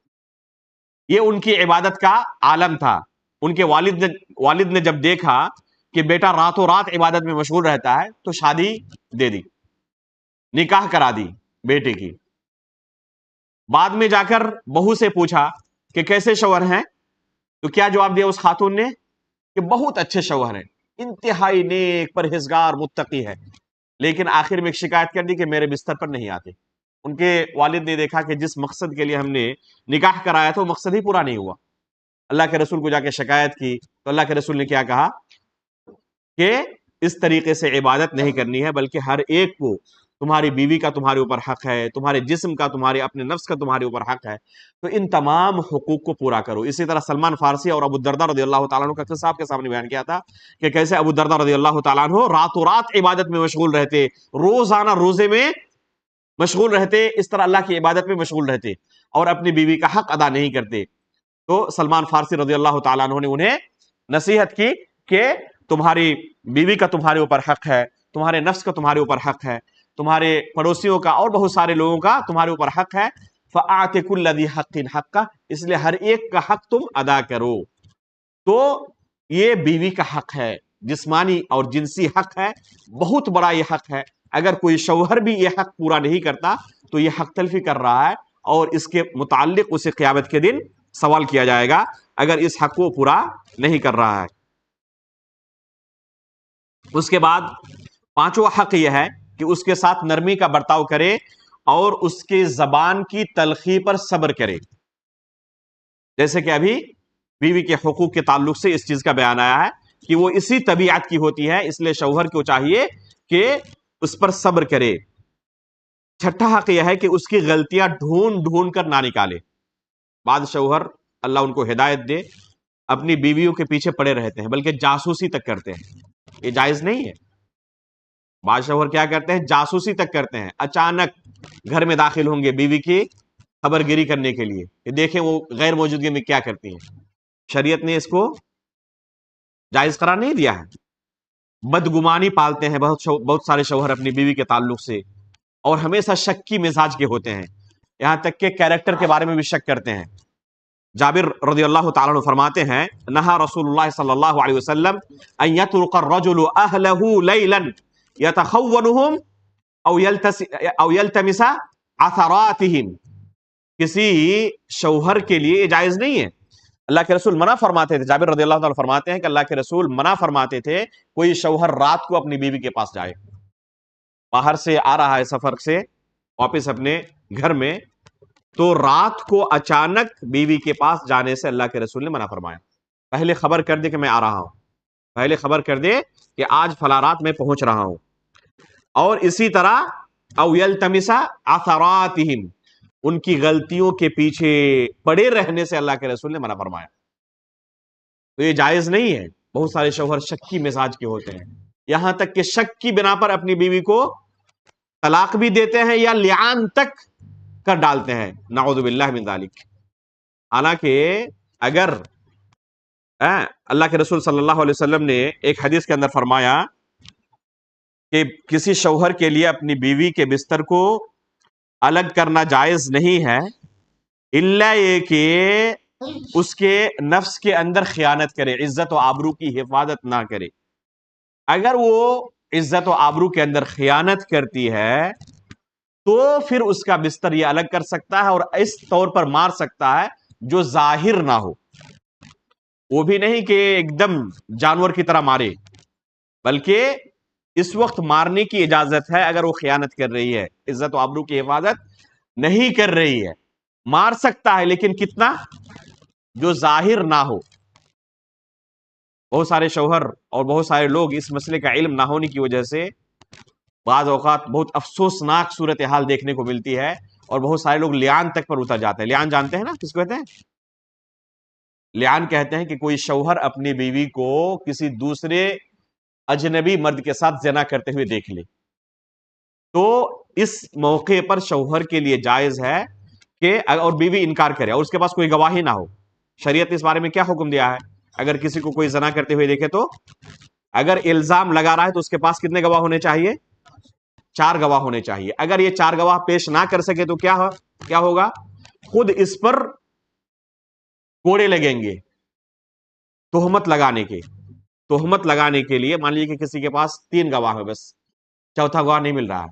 یہ ان کی عبادت کا عالم تھا۔ ان کے والد نے جب دیکھا کہ بیٹا راتوں رات عبادت میں مشغول رہتا ہے تو شادی دے دی، نکاح کرا دی بیٹے کی۔ بعد میں جا کر بہو سے پوچھا کہ کیسے شوہر ہیں، تو کیا جواب دیا اس خاتون نے کہ بہت اچھے شوہر ہیں، انتہائی نیک، پرہیزگار، متقی ہے، لیکن آخر میں ایک شکایت کر دی کہ میرے بستر پر نہیں آتے۔ ان کے والد نے دیکھا کہ جس مقصد کے لیے ہم نے نکاح کرایا تھا وہ مقصد ہی پورا نہیں ہوا۔ اللہ کے رسول کو جا کے شکایت کی تو اللہ کے رسول نے کیا کہا کہ اس طریقے سے عبادت نہیں کرنی ہے، بلکہ ہر ایک کو، تمہاری بیوی کا تمہارے اوپر حق ہے، تمہارے جسم کا، تمہارے اپنے نفس کا تمہارے اوپر حق ہے، تو ان تمام حقوق کو پورا کرو۔ اسی طرح سلمان فارسی اور ابو الدرداء رضی اللہ تعالیٰ عنہ کا قصہ آپ کے سامنے بیان کیا تھا کہ کیسے ابو الدرداء رضی اللہ تعالیٰ عنہ راتوں رات عبادت میں مشغول رہتے، روزانہ روزے میں مشغول رہتے، اس طرح اللہ کی عبادت میں مشغول رہتے اور اپنی بیوی کا حق ادا نہیں کرتے۔ تو سلمان فارسی رضی اللہ تعالیٰ عنہ نے انہیں نصیحت کی کہ تمہاری بیوی کا تمہارے اوپر حق ہے، تمہارے نفس کا تمہارے اوپر حق ہے، تمہارے پڑوسیوں کا اور بہت سارے لوگوں کا تمہارے اوپر حق ہے، فَآتِ كُلَّ ذِي حَقٍ حَقَّهُ، اس لیے ہر ایک کا حق تم ادا کرو۔ تو یہ بیوی کا حق ہے، جسمانی اور جنسی حق ہے، بہت بڑا یہ حق ہے۔ اگر کوئی شوہر بھی یہ حق پورا نہیں کرتا تو یہ حق تلفی کر رہا ہے اور اس کے متعلق اسے قیامت کے دن سوال کیا جائے گا اگر اس حق کو پورا نہیں کر رہا ہے۔ اس کے بعد پانچواں حق یہ ہے کہ اس کے ساتھ نرمی کا برتاؤ کرے اور اس کے زبان کی تلخی پر صبر کرے۔ جیسے کہ ابھی بیوی کے حقوق کے تعلق سے اس چیز کا بیان آیا ہے کہ وہ اسی طبیعت کی ہوتی ہے، اس لیے شوہر کو چاہیے کہ اس پر صبر کرے۔ چھٹا حق یہ ہے کہ اس کی غلطیاں ڈھونڈ ڈھونڈ کر نہ نکالے۔ بعض شوہر، اللہ ان کو ہدایت دے، اپنی بیویوں کے پیچھے پڑے رہتے ہیں، بلکہ جاسوسی تک کرتے ہیں۔ یہ جائز نہیں ہے۔ بعض شوہر کیا کرتے ہیں، جاسوسی تک کرتے ہیں، اچانک گھر میں داخل ہوں گے بیوی کی خبر گیری کرنے کے لیے کہ دیکھیں وہ غیر موجودگی میں کیا کرتی ہیں۔ شریعت نے اس کو جائز قرار نہیں دیا ہے۔ بدگمانی پالتے ہیں بہت سارے شوہر اپنی بیوی کے تعلق سے، اور ہمیشہ شک کی مزاج کے ہوتے ہیں، یہاں تک کہ کیریکٹر کے بارے میں بھی شک کرتے ہیں۔ جابر رضی اللہ تعالیٰ عنہ فرماتے ہیں، نہا رسول اللہ صلی اللہ علیہ وسلم ان یطرق الرجل اہلہ لیلا یتخونہم او یلتمس عثراتہم۔ کسی شوہر کے لیے یہ جائز نہیں ہے۔ اللہ کے رسول منع فرماتے تھے، جابر رضی اللہ تعالیٰ فرماتے ہیں کہ اللہ کے رسول منع فرماتے تھے کوئی شوہر رات کو اپنی بیوی کے پاس جائے، باہر سے آ رہا ہے سفر سے واپس اپنے گھر میں، تو رات کو اچانک بیوی کے پاس جانے سے اللہ کے رسول نے منع فرمایا۔ پہلے خبر کر دے کہ میں آ رہا ہوں، پہلے خبر کر دے کہ آج فلاں رات میں پہنچ رہا ہوں۔ اور اسی طرح او یلتمسا اثراتہم، ان کی غلطیوں کے پیچھے پڑے رہنے سے اللہ کے رسول نے منع فرمایا. تو یہ جائز نہیں ہے. بہت سارے شوہر شکی مزاج کے ہوتے ہیں، یہاں تک کہ شک کی بنا پر اپنی بیوی کو طلاق بھی دیتے ہیں یا لعان تک کر ڈالتے ہیں، نعوذ باللہ من ذالک. حالانکہ اگر اللہ کے رسول صلی اللہ علیہ وسلم نے ایک حدیث کے اندر فرمایا کہ کسی شوہر کے لیے اپنی بیوی کے بستر کو الگ کرنا جائز نہیں ہے الا یہ کہ اس کے نفس کے اندر خیانت کرے، عزت و آبرو کی حفاظت نہ کرے. اگر وہ عزت و آبرو کے اندر خیانت کرتی ہے تو پھر اس کا بستر یہ الگ کر سکتا ہے، اور اس طور پر مار سکتا ہے جو ظاہر نہ ہو. وہ بھی نہیں کہ ایک دم جانور کی طرح مارے، بلکہ اس وقت مارنے کی اجازت ہے اگر وہ خیانت کر رہی ہے، عزت و آبرو کی حفاظت نہیں کر رہی ہے. مار سکتا ہے لیکن کتنا؟ جو ظاہر نہ ہو. بہت سارے شوہر اور بہت سارے لوگ اس مسئلے کا علم نہ ہونے کی وجہ سے بعض اوقات بہت افسوسناک صورتحال دیکھنے کو ملتی ہے، اور بہت سارے لوگ لیان تک پر اتر جاتے ہیں. لیان جانتے ہیں نا کس کو کہتے ہیں؟ لیان کہتے ہیں کہ کوئی شوہر اپنی بیوی کو کسی دوسرے اجنبی مرد کے ساتھ زنا کرتے ہوئے دیکھ لے، تو اس موقع پر شوہر کے لیے جائز ہے کہ اور بیوی انکار کرے اور اس کے پاس کوئی گواہی نہ ہو. شریعت نے اس بارے میں کیا حکم دیا ہے؟ اگر کسی کو کوئی زنا کرتے ہوئے دیکھے تو اگر الزام لگا رہا ہے تو اس کے پاس کتنے گواہ ہونے چاہیے؟ 4 گواہ ہونے چاہیے. اگر یہ 4 گواہ پیش نہ کر سکے تو کیا ہوگا؟ خود اس پر کوڑے لگیں گے تہمت لگانے کے لیے. مان لیجیے کہ کسی کے پاس 3 گواہ ہے، بس چوتھا گواہ نہیں مل رہا ہے،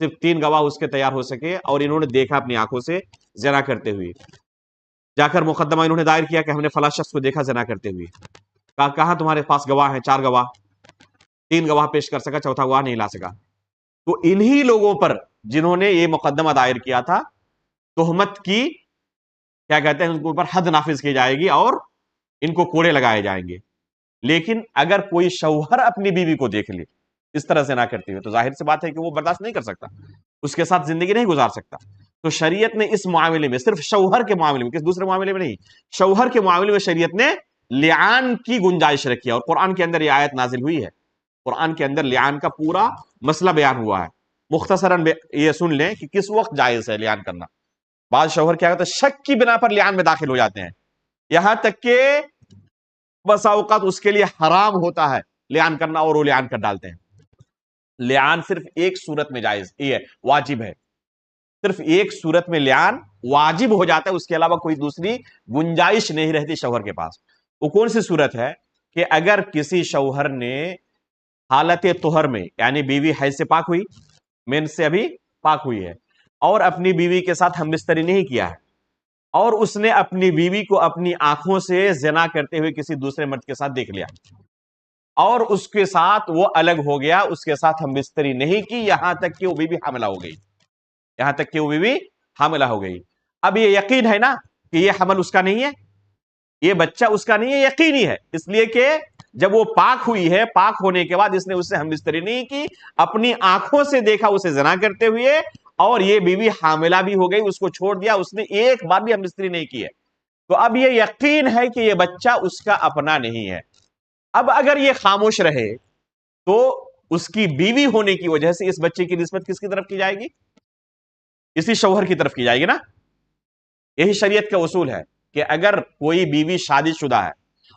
صرف 3 گواہ اس کے تیار ہو سکے اور انہوں نے دیکھا اپنی آنکھوں سے زنا کرتے ہوئے. جا کر مقدمہ انہوں نے دائر کیا کہ ہم نے فلاں شخص کو دیکھا زنا کرتے ہوئے. کہاں تمہارے پاس گواہ ہیں؟ 4 گواہ. 3 گواہ پیش کر سکا، چوتھا گواہ نہیں لا سکا. تو انہی لوگوں پر جنہوں نے یہ مقدمہ دائر کیا تھا تہمت کی کیا کہتے ہیں ان کے اوپر حد نافذ کی جائے گی اور ان کو کوڑے لگائے جائیں گے. لیکن اگر کوئی شوہر اپنی بیوی کو دیکھ لے اس طرح سے نہ کرتے ہوئے تو ظاہر سی بات ہے کہ وہ برداشت نہیں کر سکتا، اس کے ساتھ زندگی نہیں گزار سکتا. تو شریعت نے اس معاملے میں، صرف شوہر کے معاملے میں، کس دوسرے معاملے میں نہیں، شوہر کے معاملے میں شریعت نے لعان کی گنجائش رکھی ہے. اور قرآن کے اندر یہ آیت نازل ہوئی ہے، قرآن کے اندر لعان کا پورا مسئلہ بیان ہوا ہے. مختصراً یہ سن لیں کہ کس وقت جائز ہے لعان کرنا. بعض شوہر کیا کرتے ہیں؟ شک کی بنا پر لعان میں داخل ہو جاتے ہیں، یہاں تک کہ بسا اوقات اس کے لیے حرام ہوتا ہے لعان کرنا اور وہ لعان کر ڈالتے ہیں. لعان صرف ایک صورت میں جائز یہ واجب ہے، صرف ایک صورت میں لعان واجب ہو جاتا ہے، اس کے علاوہ کوئی دوسری گنجائش نہیں رہتی شوہر کے پاس. وہ کون سی صورت ہے؟ کہ اگر کسی شوہر نے حالت طہر میں، یعنی بیوی حیض سے پاک ہوئی، مین سے ابھی پاک ہوئی ہے، اور اپنی بیوی کے ساتھ ہم بستری نہیں کیا ہے، اور اس نے اپنی بیوی کو اپنی آنکھوں سے زنا کرتے ہوئے کسی دوسرے مرد کے ساتھ دیکھ لیا اور اس کے ساتھ وہ الگ ہو گیا، اس کے ساتھ ہم بستری نہیں کی، یہاں تک کہ وہ بیوی حاملہ ہو گئی. اب یہ یقین ہے نا کہ یہ حمل اس کا نہیں ہے، یہ بچہ اس کا نہیں ہے، یقینی ہے. اس لیے کہ جب وہ پاک ہوئی ہے، پاک ہونے کے بعد اس نے اس سے ہم بستری نہیں کی، اپنی آنکھوں سے دیکھا اسے زنا کرتے ہوئے، اور یہ بیوی حاملہ بھی ہو گئی، اس کو چھوڑ دیا، اس نے ایک بار بھی ہم بستری نہیں کی ہے. تو اب یہ یقین ہے کہ یہ بچہ اس کا اپنا نہیں ہے. اب اگر یہ خاموش رہے تو اس کی بیوی ہونے کی وجہ سے اس بچے کی نسبت کس کی طرف کی جائے گی؟ اسی شوہر کی طرف کی جائے گی نا. یہی شریعت کا اصول ہے کہ اگر کوئی بیوی شادی شدہ ہے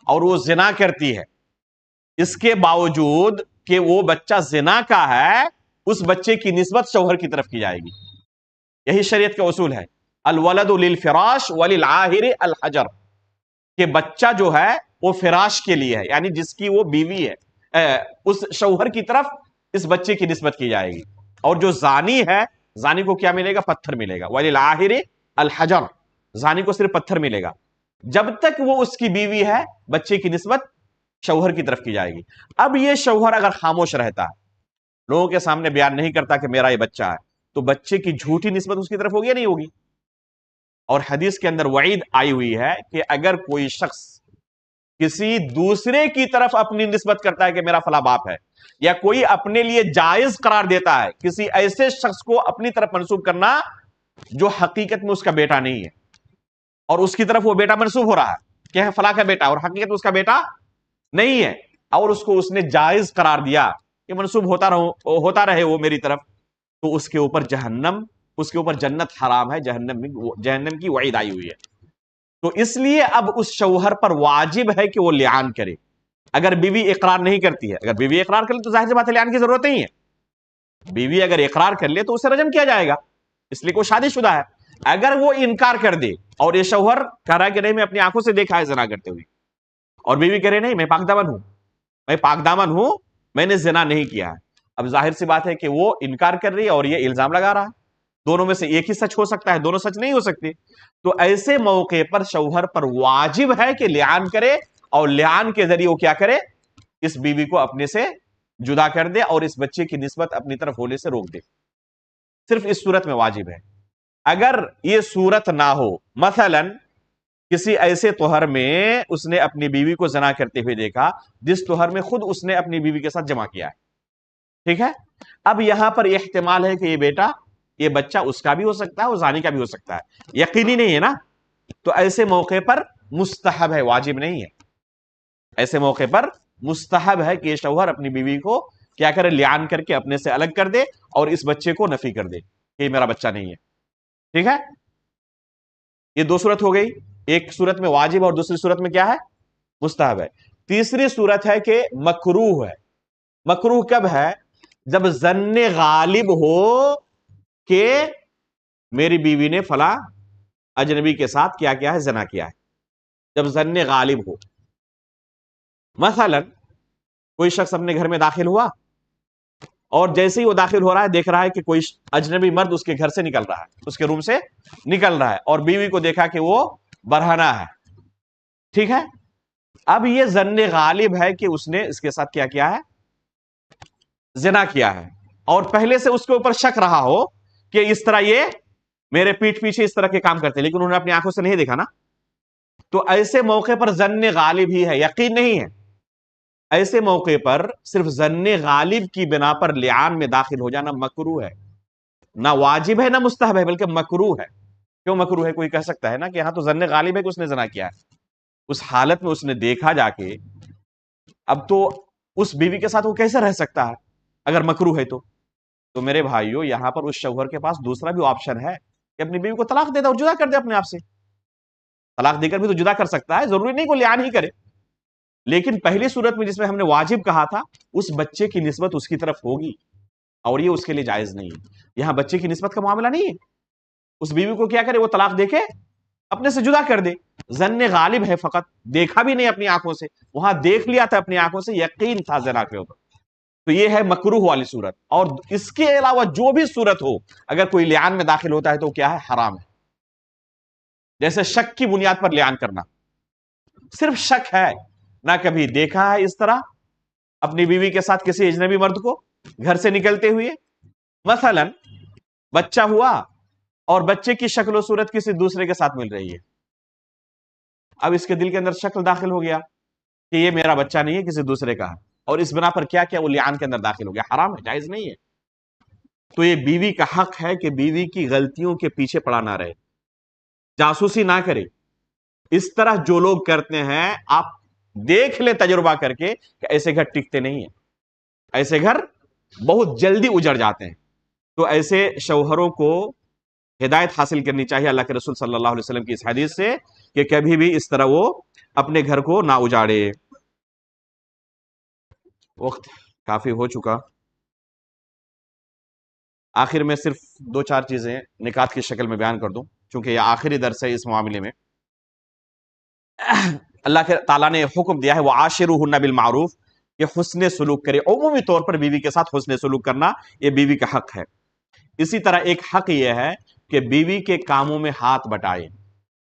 اور وہ زنا کرتی ہے، اس کے باوجود کہ وہ بچہ زنا کا ہے، اس بچے کی نسبت شوہر کی طرف کی جائے گی. یہی شریعت کا اصول ہے، الولد للفراش وللعاہر الحجر، کہ بچہ جو ہے وہ فراش کے لیے ہے، یعنی جس کی وہ بیوی ہے، اس شوہر کی طرف اس بچے کی نسبت کی جائے گی. اور جو زانی ہے، زانی کو کیا ملے گا؟ پتھر ملے گا. وللعاہر الحجر، زانی کو صرف پتھر ملے گا. جب تک وہ اس کی بیوی ہے، بچے کی نسبت شوہر کی طرف کی جائے گی. اب یہ شوہر اگر خاموش رہتا ہے، لوگوں کے سامنے بیان نہیں کرتا کہ میرا یہ بچہ ہے، تو بچے کی جھوٹی نسبت اس کی طرف ہوگی یا نہیں ہوگی؟ اور حدیث کے اندر وعید آئی ہوئی ہے کہ اگر کوئی شخص کسی دوسرے کی طرف اپنی نسبت کرتا ہے کہ میرا فلاں باپ ہے، یا کوئی اپنے لیے جائز قرار دیتا ہے کسی ایسے شخص کو اپنی طرف منسوب کرنا جو حقیقت میں اس کا بیٹا نہیں ہے، اور اس کی طرف وہ بیٹا منسوب ہو رہا ہے کہ فلاں کا بیٹا، اور حقیقت میں اس کا بیٹا نہیں ہے، اور اس کو اس نے جائز قرار دیا کہ منسوب ہوتا رہے وہ میری طرف، تو اس کے اوپر جہنم، اس کے اوپر جنت حرام ہے، جہنم کی وعید آئی ہوئی ہے۔ تو اس لیے اب اس شوہر پر واجب ہے کہ وہ لعان کرے۔ اگر بیوی اقرار نہیں کرتی ہے، اگر بیوی اقرار کر لے تو ظاہر سی بات ہے لعان کی ضرورت نہیں ہے۔ بیوی اگر اقرار کر لے تو اسے رجم کیا جائے گا، اس لیے کہ وہ شادی شدہ ہے۔ اگر وہ انکار کر دے اور یہ شوہر کہہ رہا ہے کہ نہیں میں اپنی آنکھوں سے دیکھا ہے زنا کرتے ہوئے، اور بیوی کہہ رہے نہیں میں پاک دامن ہوں، میں نے زنا نہیں کیا ہے، اب ظاہر سی بات ہے کہ وہ انکار کر رہی ہے اور یہ الزام لگا رہا ہے، دونوں میں سے ایک ہی سچ ہو سکتا ہے، دونوں سچ نہیں ہو سکتے۔ تو ایسے موقع پر شوہر پر واجب ہے کہ لعان کرے، اور لعان کے ذریعے وہ کیا کرے، اس بیوی کو اپنے سے جدا کر دے اور اس بچے کی نسبت اپنی طرف ہونے سے روک دے۔ صرف اس صورت میں واجب ہے۔ اگر یہ صورت نہ ہو، مثلا کسی ایسے طہر میں اس نے اپنی بیوی کو زنا کرتے ہوئے دیکھا جس طہر میں خود اس نے اپنی بیوی کے ساتھ جمع کیا ہے، ٹھیک ہے، اب یہاں پر احتمال ہے کہ یہ بچہ اس کا بھی ہو سکتا ہے اور زانی کا بھی ہو سکتا ہے، یقینی نہیں ہے نا، تو ایسے موقع پر مستحب ہے، واجب نہیں ہے۔ ایسے موقع پر مستحب ہے کہ یہ شوہر اپنی بیوی کو کیا کرے، لعان کر کے اپنے سے الگ کر دے اور اس بچے کو نفی کر دے کہ یہ میرا بچہ نہیں ہے، ٹھیک ہے۔ یہ دو صورت ہو گئی، ایک صورت میں واجب اور دوسری صورت میں کیا ہے، مستحب ہے۔ تیسری صورت ہے کہ مکروہ ہے۔ مکروہ کب ہے؟ جب ظن غالب ہو کہ میری بیوی نے فلاں اجنبی کے ساتھ کیا کیا ہے، زنا کیا ہے، جب ظن غالب ہو۔ مثلا کوئی شخص اپنے گھر میں داخل ہوا اور جیسے ہی وہ داخل ہو رہا ہے دیکھ رہا ہے کہ کوئی اجنبی مرد اس کے گھر سے نکل رہا ہے، اس کے روم سے نکل رہا ہے، اور بیوی کو دیکھا کہ وہ برہنہ ہے، ٹھیک ہے۔ اب یہ ظن غالب ہے کہ اس نے اس کے ساتھ کیا کیا ہے، زنا کیا ہے، اور پہلے سے اس کے اوپر شک رہا ہو کہ اس طرح یہ میرے پیٹھ پیچھے اس طرح کے کام کرتے، لیکن انہوں نے اپنی آنکھوں سے نہیں دیکھا نا، تو ایسے موقع پر ظن غالب ہی ہے، یقین نہیں ہے۔ ایسے موقع پر صرف ظن غالب کی بنا پر لعان میں داخل ہو جانا مکروہ ہے، نہ واجب ہے نہ مستحب ہے، بلکہ مکروہ ہے۔ کیوں مکروہ ہے؟ کوئی کہہ سکتا ہے نا کہ ہاں تو ظن غالب ہے کہ اس نے زنا کیا ہے، اس حالت میں اس نے دیکھا جا کے، اب تو اس بیوی کے ساتھ وہ کیسے رہ سکتا ہے اگر مکروہ ہے تو میرے بھائیو یہاں پر اس شوہر کے پاس دوسرا بھی آپشن ہے کہ اپنی بیوی کو طلاق دے دے اور جدا کر دے اپنے آپ سے، طلاق دے کر بھی تو جدا کر سکتا ہے، ضروری نہیں کہ لعان ہی کرے۔ لیکن پہلی صورت میں جس میں ہم نے واجب کہا تھا، اس بچے کی نسبت اس کی طرف ہوگی اور یہ اس کے لیے جائز نہیں ہے۔ یہاں بچے کی نسبت کا معاملہ نہیں ہے، اس بیوی کو کیا کرے، وہ طلاق دے کے اپنے سے جدا کر دے، ظن غالب ہے، فقط دیکھا بھی نہیں اپنی آنکھوں سے، وہاں دیکھ لیا تھا اپنی آنکھوں سے، یقین تھا زنا کے اوپر، تو یہ ہے مکروہ والی صورت۔ اور اس کے علاوہ جو بھی صورت ہو، اگر کوئی لعان میں داخل ہوتا ہے تو کیا ہے، حرام ہے۔ جیسے شک کی بنیاد پر لعان کرنا، صرف شک ہے، نہ کبھی دیکھا ہے اس طرح اپنی بیوی کے ساتھ کسی اجنبی مرد کو گھر سے نکلتے ہوئے، مثلا بچہ ہوا اور بچے کی شکل و صورت کسی دوسرے کے ساتھ مل رہی ہے، اب اس کے دل کے اندر شکل داخل ہو گیا کہ یہ میرا بچہ نہیں ہے، کسی دوسرے کا ہے، اور اس بنا پر کیا کیا، وہ لعان کے اندر داخل ہو گیا، حرام ہے، جائز نہیں ہے۔ تو یہ بیوی کا حق ہے کہ بیوی کی غلطیوں کے پیچھے پڑا نہ رہے، جاسوسی نہ کرے۔ اس طرح جو لوگ کرتے ہیں، آپ دیکھ لیں تجربہ کر کے کہ ایسے گھر ٹکتے نہیں ہیں، ایسے گھر بہت جلدی اجڑ جاتے ہیں۔ تو ایسے شوہروں کو ہدایت حاصل کرنی چاہیے اللہ کے رسول صلی اللہ علیہ وسلم کی اس حدیث سے کہ کبھی بھی اس طرح وہ اپنے گھر کو نہ اجاڑے۔ وقت کافی ہو چکا، آخر میں صرف دو چار چیزیں نکات کی شکل میں بیان کر دوں، چونکہ یہ آخری درس ہے اس معاملے میں۔ اللہ کے تعالیٰ نے حکم دیا ہے وَعَاشِرُوهُنَّ بِالْمَعْرُوفِ کہ حسن سلوک کرے، عمومی طور پر بیوی کے ساتھ حسن سلوک کرنا یہ بیوی کا حق ہے۔ اسی طرح ایک حق یہ ہے کہ بیوی کے کاموں میں ہاتھ بٹائے۔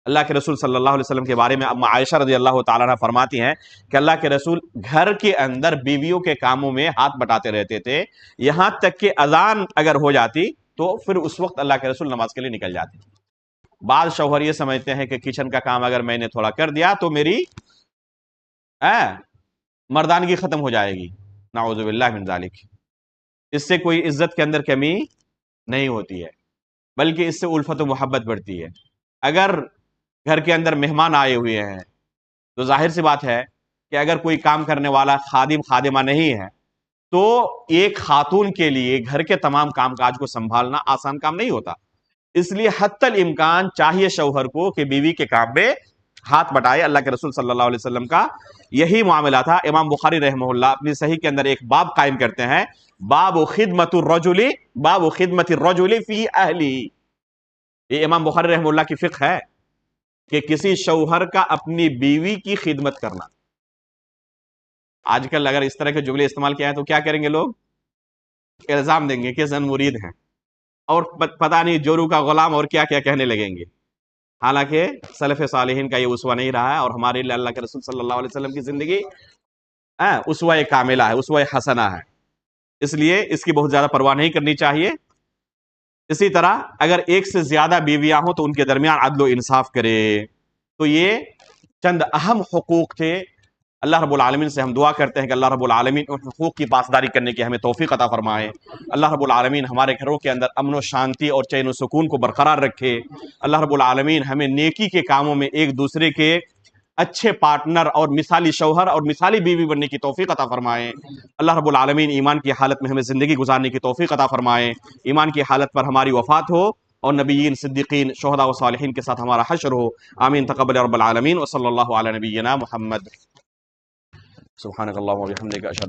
اللہ کے رسول صلی اللہ علیہ وسلم کے بارے میں اما عائشہ رضی اللہ تعالیٰ عنہ فرماتی ہیں کہ اللہ کے رسول گھر کے اندر بیویوں کے کاموں میں ہاتھ بٹاتے رہتے تھے، یہاں تک کہ اذان اگر ہو جاتی تو پھر اس وقت اللہ کے رسول نماز کے لیے نکل جاتے۔ بعض شوہر یہ سمجھتے ہیں کہ کچن کا کام اگر میں نے تھوڑا کر دیا تو میری مردانگی ختم ہو جائے گی، نعوذ باللہ من ذالک۔ اس سے کوئی عزت کے اندر کمی نہیں ہوتی ہے، بلکہ اس سے الفت و محبت بڑھتی ہے۔ اگر گھر کے اندر مہمان آئے ہوئے ہیں تو ظاہر سی بات ہے کہ اگر کوئی کام کرنے والا خادم خادمہ نہیں ہے تو ایک خاتون کے لیے گھر کے تمام کام کاج کو سنبھالنا آسان کام نہیں ہوتا۔ اس لیے حتی الامکان چاہیے شوہر کو کہ بیوی کے کام میں ہاتھ بٹائے۔ اللہ کے رسول صلی اللہ علیہ وسلم کا یہی معاملہ تھا۔ امام بخاری رحمہ اللہ اپنی صحیح کے اندر ایک باب قائم کرتے ہیں، باب خدمت الرجل فی اہلی۔ یہ امام بخاری رحمہ اللہ کی فقہ ہے کہ کسی شوہر کا اپنی بیوی کی خدمت کرنا۔ آج کل اگر اس طرح کے جملے استعمال کیا ہے تو کیا کریں گے لوگ؟ الزام دیں گے کہ زن مرید ہیں اور پتہ نہیں جورو کا غلام اور کیا کیا کہنے لگیں گے۔ حالانکہ سلف صالحین کا یہ اسوہ نہیں رہا ہے، اور ہمارے لیے اللہ کے رسول صلی اللہ علیہ وسلم کی زندگی اسوہ کاملہ ہے، اسوہ حسنہ ہے۔ اس لیے اس کی بہت زیادہ پرواہ نہیں کرنی چاہیے۔ اسی طرح اگر ایک سے زیادہ بیویاں ہوں تو ان کے درمیان عدل و انصاف کرے۔ تو یہ چند اہم حقوق تھے۔ اللہ رب العالمین سے ہم دعا کرتے ہیں کہ اللہ رب العالمین ان حقوق کی پاسداری کرنے کی ہمیں توفیق عطا فرمائے۔ اللہ رب العالمین ہمارے گھروں کے اندر امن و شانتی اور چین و سکون کو برقرار رکھے۔ اللہ رب العالمین ہمیں نیکی کے کاموں میں ایک دوسرے کے اچھے پارٹنر اور مثالی شوہر اور مثالی بیوی بننے کی توفیق عطا فرمائے۔ اللہ رب العالمین ایمان کی حالت میں ہمیں زندگی گزارنے کی توفیق عطا فرمائے۔ ایمان کی حالت پر ہماری وفات ہو اور نبیین، صدیقین، شہداء و صالحین کے ساتھ ہمارا حشر ہو۔ آمین تقبل رب العالمین، وصلی اللہ علی نبینا محمد۔ سبحانک اللہم و بحمدک، اشہد